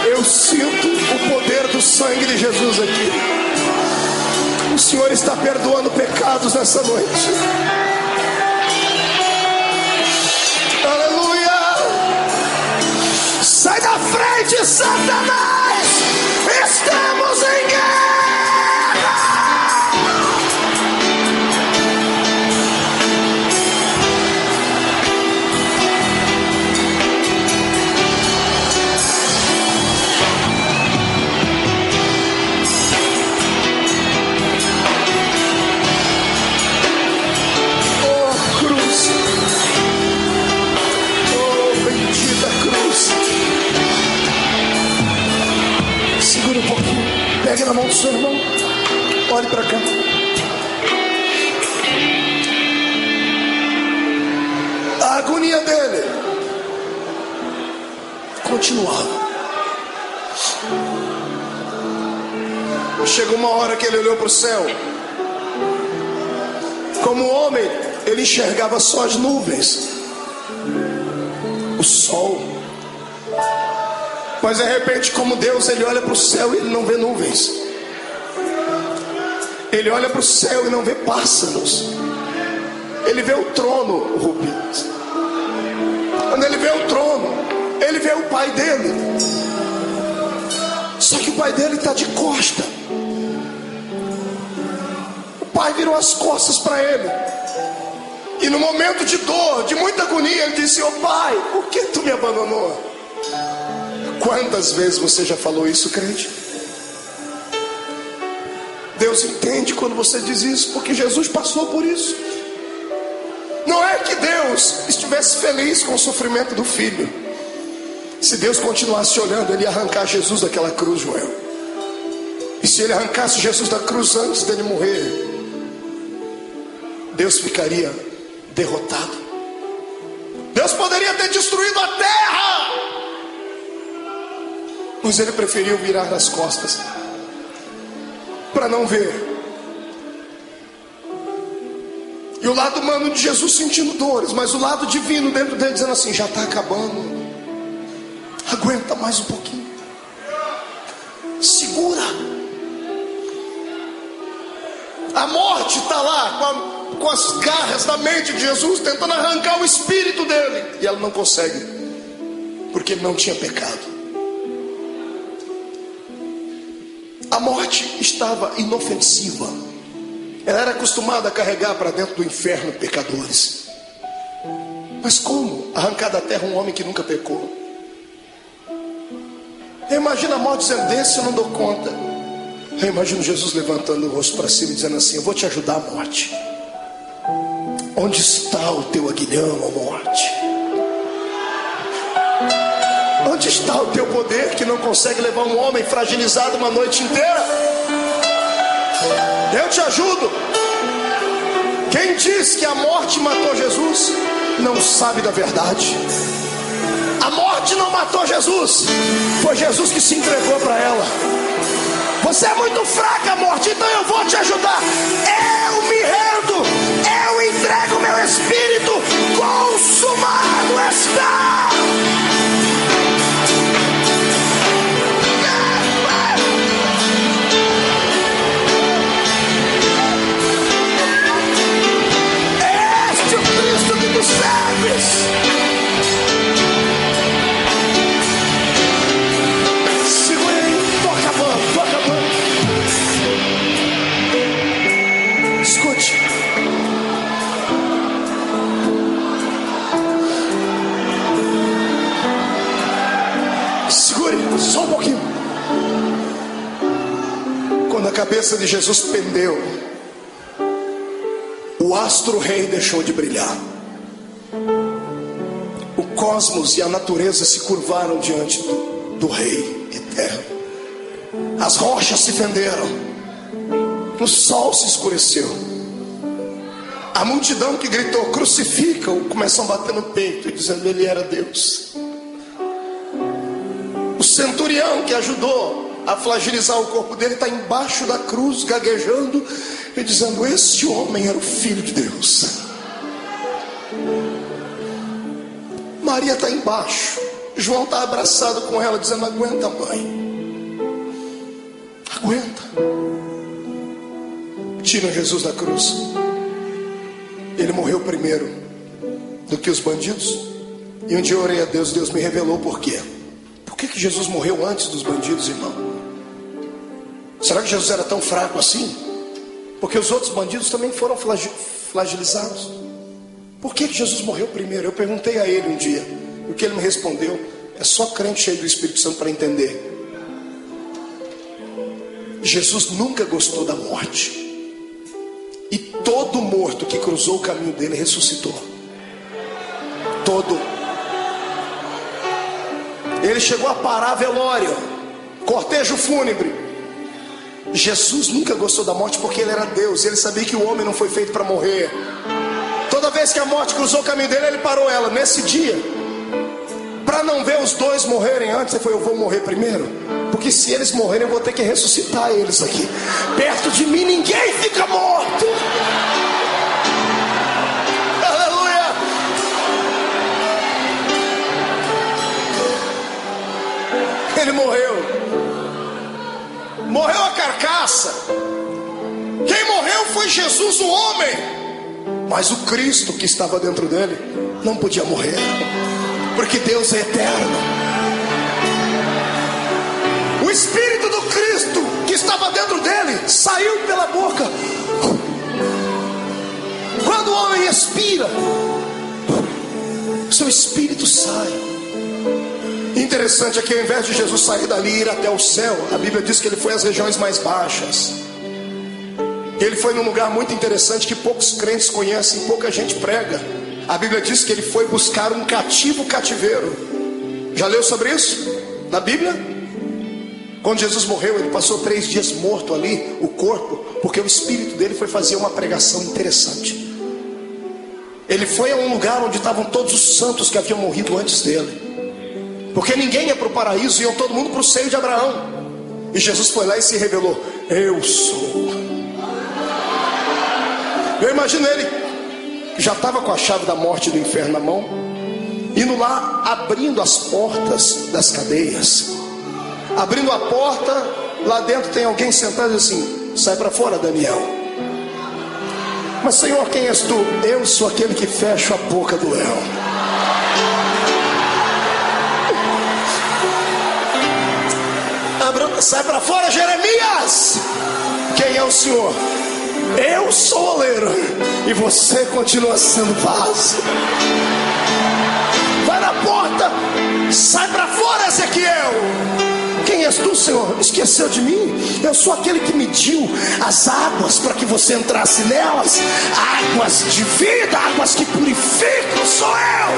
Eu sinto o poder do sangue de Jesus aqui. O Senhor está perdoando pecados nessa noite. de Satanás, estamos em guerra. Segura um pouquinho, pegue na mão do seu irmão, olhe para cá. A agonia dele continuava. Chegou uma hora que ele olhou para o céu. Como homem, ele enxergava só as nuvens, o sol. Mas de repente, como Deus, ele olha para o céu e ele não vê nuvens. Ele olha para o céu e não vê pássaros. Ele vê o trono, Rubens. Quando ele vê o trono, ele vê o pai dele. Só que o pai dele está de costa. O pai virou as costas para ele. E no momento de dor, de muita agonia, ele disse: "Ô pai, por que tu me abandonou?" Quantas vezes você já falou isso, crente? Deus entende quando você diz isso, porque Jesus passou por isso. Não é que Deus estivesse feliz com o sofrimento do filho. Se Deus continuasse olhando, ele ia arrancar Jesus daquela cruz, Joel. E se ele arrancasse Jesus da cruz antes dele morrer, Deus ficaria derrotado. Deus poderia ter destruído a terra, mas ele preferiu virar as costas para não ver. E o lado humano de Jesus sentindo dores, mas o lado divino dentro dele dizendo assim: já está acabando, aguenta mais um pouquinho, segura. A morte está lá com as garras da mente de Jesus, tentando arrancar o espírito dele, e ela não consegue, porque ele não tinha pecado. A morte estava inofensiva. Ela era acostumada a carregar para dentro do inferno pecadores. Mas como arrancar da terra um homem que nunca pecou? Eu imagino a morte dizendo: desse eu não dou conta. Eu imagino Jesus levantando o rosto para cima e dizendo assim: eu vou te ajudar, morte. Onde está o teu aguilhão, ó morte? Onde está o teu poder que não consegue levar um homem fragilizado uma noite inteira? Eu te ajudo. Quem diz que a morte matou Jesus não sabe da verdade. A morte não matou Jesus, foi Jesus que se entregou para ela. Você é muito fraca, morte, então eu vou te ajudar. Eu me rendo, eu entrego meu espírito, consumado está. Segura aí, tô acabando. Escute. Segure, só um pouquinho. Quando a cabeça de Jesus pendeu, o astro rei deixou de brilhar. O cosmos e a natureza se curvaram diante do Rei eterno. As rochas se fenderam. O sol se escureceu. A multidão que gritou: crucifica-o, começou a bater no peito e dizendo: ele era Deus. O centurião que ajudou a fragilizar o corpo dele está embaixo da cruz, gaguejando e dizendo: esse homem era o Filho de Deus. Maria está embaixo, João está abraçado com ela, dizendo: aguenta, mãe, aguenta. Tiram Jesus da cruz. Ele morreu primeiro do que os bandidos. E um dia eu orei a Deus, Deus me revelou por quê. Por que Jesus morreu antes dos bandidos, irmão? Será que Jesus era tão fraco assim? Porque os outros bandidos também foram flagelizados. Por que Jesus morreu primeiro? Eu perguntei a ele um dia. O que ele me respondeu: é só crente cheio do Espírito Santo para entender. Jesus nunca gostou da morte. E todo morto que cruzou o caminho dele ressuscitou. Todo. Ele chegou a parar velório, cortejo fúnebre. Jesus nunca gostou da morte porque ele era Deus. Ele sabia que o homem não foi feito para morrer. Toda vez que a morte cruzou o caminho dele, ele parou ela. Nesse dia, para não ver os dois morrerem antes, ele falou: eu vou morrer primeiro, porque se eles morrerem eu vou ter que ressuscitar eles aqui. Perto de mim ninguém fica morto. Aleluia. Ele morreu. Morreu a carcaça. Quem morreu foi Jesus, o homem. Mas o Cristo que estava dentro dele não podia morrer, porque Deus é eterno. O Espírito do Cristo que estava dentro dele saiu pela boca. Quando o homem expira, seu espírito sai. Interessante é que ao invés de Jesus sair dali e ir até o céu, a Bíblia diz que ele foi às regiões mais baixas. Ele foi num lugar muito interessante que poucos crentes conhecem, pouca gente prega. A Bíblia diz que ele foi buscar um cativeiro. Já leu sobre isso na Bíblia? Quando Jesus morreu, ele passou 3 dias morto ali, o corpo, porque o espírito dele foi fazer uma pregação interessante. Ele foi a um lugar onde estavam todos os santos que haviam morrido antes dele, porque ninguém ia para o paraíso, iam todo mundo para o seio de Abraão. E Jesus foi lá e se revelou: eu sou. Eu imagino ele, já estava com a chave da morte e do inferno na mão, indo lá, abrindo as portas das cadeias. Abrindo a porta, lá dentro tem alguém sentado e assim: sai para fora, Daniel. Mas Senhor, quem és tu? Eu sou aquele que fecha a boca do leão. Sai para fora, Jeremias. Quem é o Senhor? Eu sou o oleiro e você continua sendo vaso. Vai na porta. Sai para fora, Ezequiel. Quem és tu, Senhor? Esqueceu de mim? Eu sou aquele que mediu as águas para que você entrasse nelas. Águas de vida, águas que purificam, sou eu.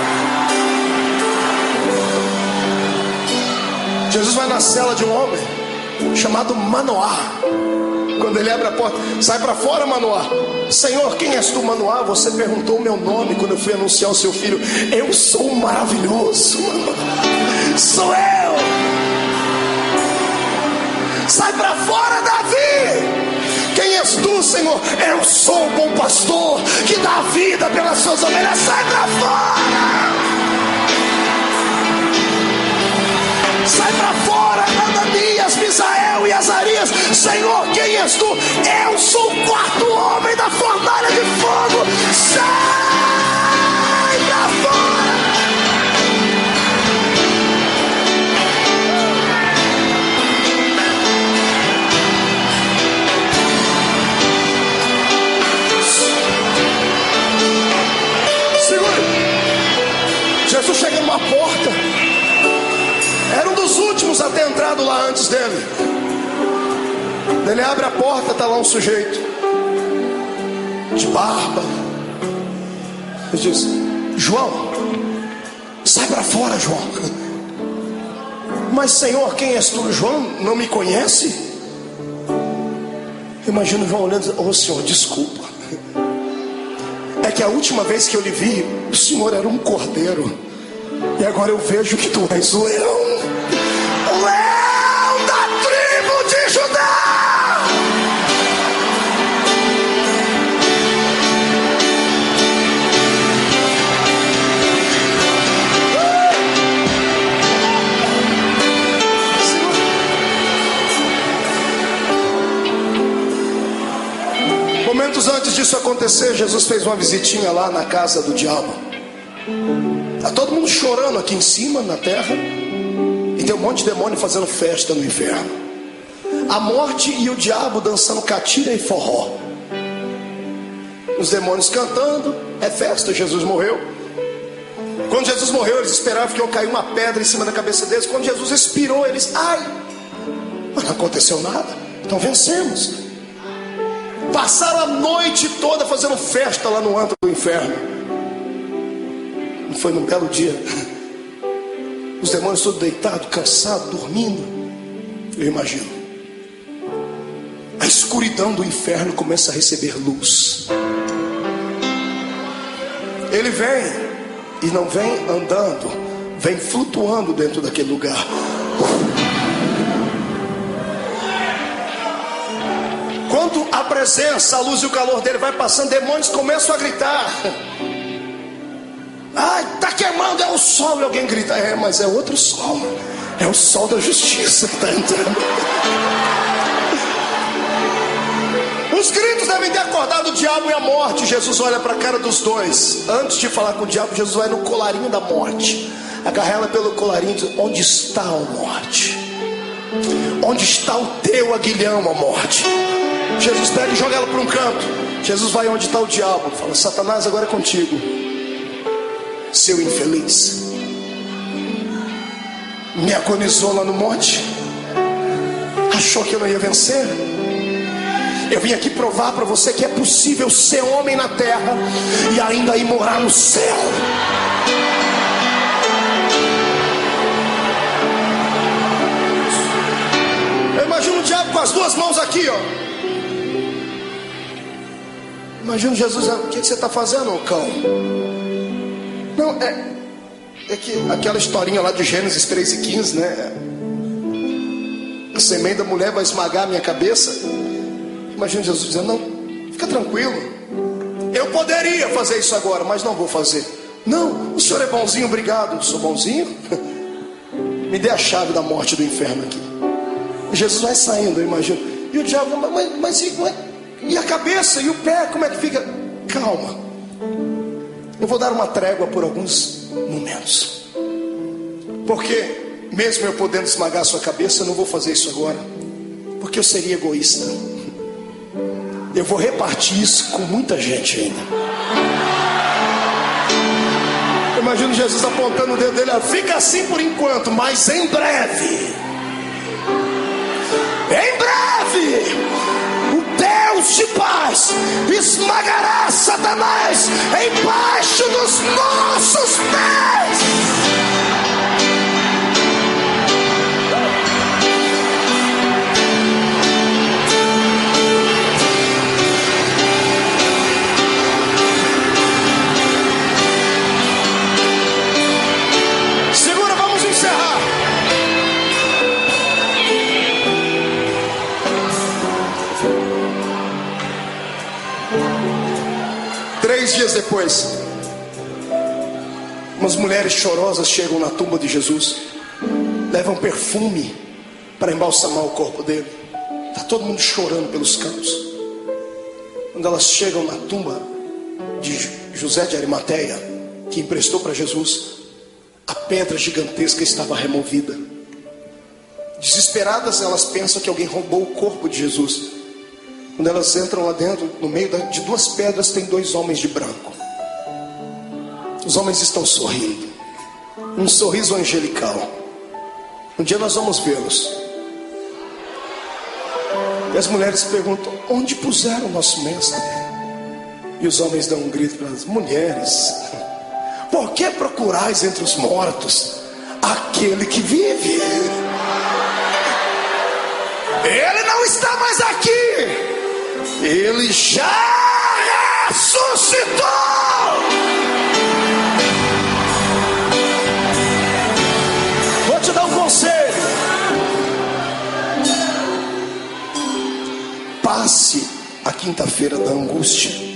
Jesus vai na cela de um homem chamado Manoá. Quando ele abre a porta: sai para fora, Manoá. Senhor, quem és tu, Manoá? Você perguntou o meu nome quando eu fui anunciar o seu filho. Eu sou o maravilhoso, sou eu. Sai para fora, Davi. Quem és tu, Senhor? Eu sou o bom pastor que dá vida pelas suas ovelhas. Sai para fora. Sai para fora, Ananias, Misael e Azarias. Senhor, quem és tu? Eu sou o 4º homem da fornalha de fogo. Sai para fora. Segure. Jesus chega numa porta. Era um dos últimos a ter entrado lá antes dele. Ele abre a porta, está lá um sujeito de barba. Ele diz: João, sai para fora, João. Mas Senhor, quem és tu? João não me conhece? Imagina João olhando e dizendo: Senhor, desculpa. É que a última vez que eu lhe vi, o Senhor era um cordeiro, e agora eu vejo que tu és o leão. O leão da tribo de Judá. Momentos antes disso acontecer, Jesus fez uma visitinha lá na casa do diabo. Está todo mundo chorando aqui em cima, na terra. E tem um monte de demônio fazendo festa no inferno. A morte e o diabo dançando catira e forró. Os demônios cantando, é festa, Jesus morreu. Quando Jesus morreu, eles esperavam que ia cair uma pedra em cima da cabeça deles. Quando Jesus expirou, eles, ai, mas não aconteceu nada, então vencemos. Passaram a noite toda fazendo festa lá no antro do inferno. Não foi num belo dia, os demônios todos deitados, cansados, dormindo. Eu imagino, a escuridão do inferno começa a receber luz. Ele vem, e não vem andando, vem flutuando dentro daquele lugar. Quando a presença, a luz e o calor dele vai passando, demônios começam a gritar. Ai, tá queimando, é o sol. E alguém grita, é, mas é outro sol. É o sol da justiça que está entrando. Os gritos devem ter acordado o diabo e a morte. Jesus olha para a cara dos dois. Antes de falar com o diabo, Jesus vai no colarinho da morte, agarra ela pelo colarinho e diz, onde está a morte? Onde está o teu aguilhão, a morte? Jesus pega e joga ela para um canto. Jesus vai onde está o diabo, fala, Satanás, agora é contigo, seu infeliz. Me agonizou lá no monte, achou que eu não ia vencer. Eu vim aqui provar para você que é possível ser homem na terra e ainda ir morar no céu. Eu imagino o diabo com as duas mãos aqui, ó. Imagino Jesus, o que você está fazendo, cão? Não, é que aquela historinha lá de Gênesis 3:15, né? A semente da mulher vai esmagar a minha cabeça. Imagina Jesus dizendo, não, fica tranquilo, eu poderia fazer isso agora, mas não vou fazer. Não, o senhor é bonzinho, obrigado. Sou bonzinho? Me dê a chave da morte do inferno aqui. E Jesus vai saindo, eu imagino. E o diabo, mas e a cabeça e o pé, como é que fica? Calma, eu vou dar uma trégua por alguns momentos. Porque mesmo eu podendo esmagar a sua cabeça, eu não vou fazer isso agora, porque eu seria egoísta. Eu vou repartir isso com muita gente ainda. Eu imagino Jesus apontando o dedo dele, fica assim por enquanto, mas em breve, o Deus de paz esmagará Satanás embaixo dos nossos pés. Segura, vamos encerrar. Três dias depois, umas mulheres chorosas chegam na tumba de Jesus, levam perfume para embalsamar o corpo dele. Está todo mundo chorando pelos cantos. Quando elas chegam na tumba de José de Arimateia, que emprestou para Jesus, a pedra gigantesca estava removida. Desesperadas, elas pensam que alguém roubou o corpo de Jesus. Quando elas entram lá dentro, no meio de duas pedras, tem dois homens de branco. Os homens estão sorrindo, um sorriso angelical. Um dia nós vamos vê-los. E as mulheres perguntam, onde puseram o nosso mestre? E os homens dão um grito para as mulheres, por que procurais entre os mortos aquele que vive? Ele não está mais aqui, ele já ressuscitou. Vou te dar um conselho. Passe a quinta-feira da angústia.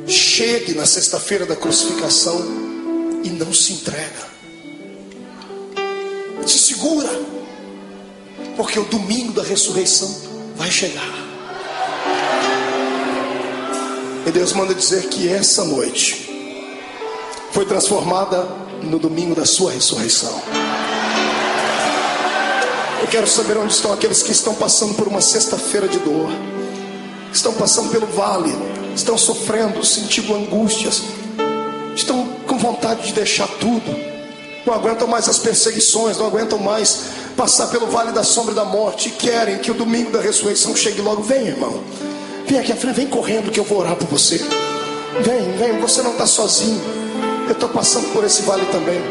Chegue na sexta-feira da crucificação e não se entrega. Se segura, porque o domingo da ressurreição vai chegar. E Deus manda dizer que essa noite foi transformada no domingo da sua ressurreição. Eu quero saber onde estão aqueles que estão passando por uma sexta-feira de dor, estão passando pelo vale, estão sofrendo, sentindo angústias, estão com vontade de deixar tudo, não aguentam mais as perseguições, não aguentam mais passar pelo vale da sombra da morte, e querem que o domingo da ressurreição chegue logo. Vem, irmão, vem aqui à frente, vem correndo que eu vou orar por você. Vem, você não está sozinho. Eu estou passando por esse vale também.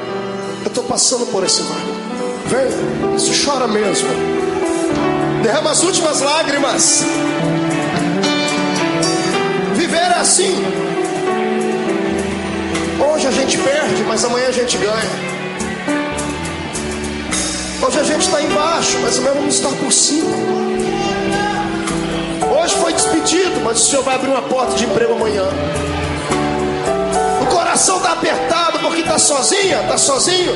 Eu estou passando por esse vale. Vem, se chora mesmo, derrama as últimas lágrimas. Viver é assim. Hoje a gente perde, mas amanhã a gente ganha. Hoje a gente está embaixo, mas amanhã vamos estar por cima. Hoje foi despedido, mas o Senhor vai abrir uma porta de emprego amanhã. O coração está apertado porque está sozinha, está sozinho,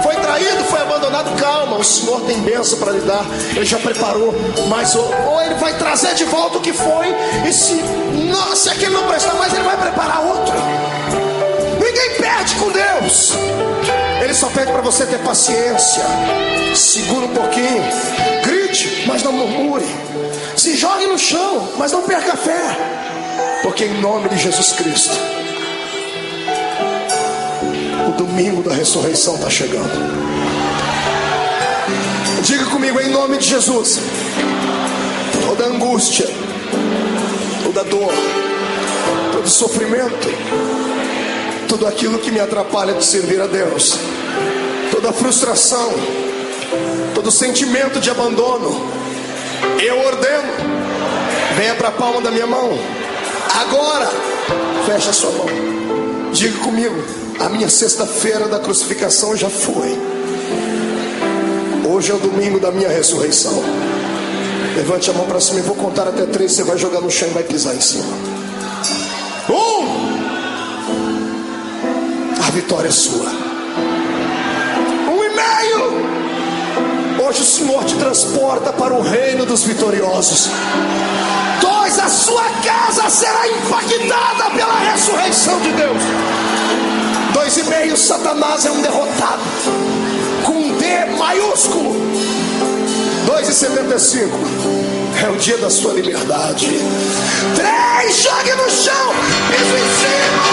foi traído, foi abandonado. Calma, o Senhor tem bênção para lhe dar. Ele já preparou, mas ou Ele vai trazer de volta o que foi, e se aquele não prestar mais, Ele vai preparar outro. Ninguém perde com Deus. Ele só pede para você ter paciência. Segura um pouquinho, grite, mas não murmure. Se jogue no chão, mas não perca a fé, porque em nome de Jesus Cristo, o domingo da ressurreição está chegando. Diga comigo, em nome de Jesus. Toda angústia, toda dor, todo sofrimento, tudo aquilo que me atrapalha de servir a Deus, toda frustração, todo sentimento de abandono, eu ordeno, venha para a palma da minha mão. Agora, feche a sua mão. Diga comigo, a minha sexta-feira da crucificação já foi. Hoje é o domingo da minha ressurreição. Levante a mão para cima, eu vou contar até 3. Você vai jogar no chão e vai pisar em cima. 1. A vitória é sua. 1,5. Hoje o Senhor te transporta para o reino dos vitoriosos. 2. A sua casa será impactada pela ressurreição de Deus. 2,5. Satanás é um derrotado, com um D maiúsculo. 2,75. É o dia da sua liberdade. 3. Jogue no chão, piso em cima.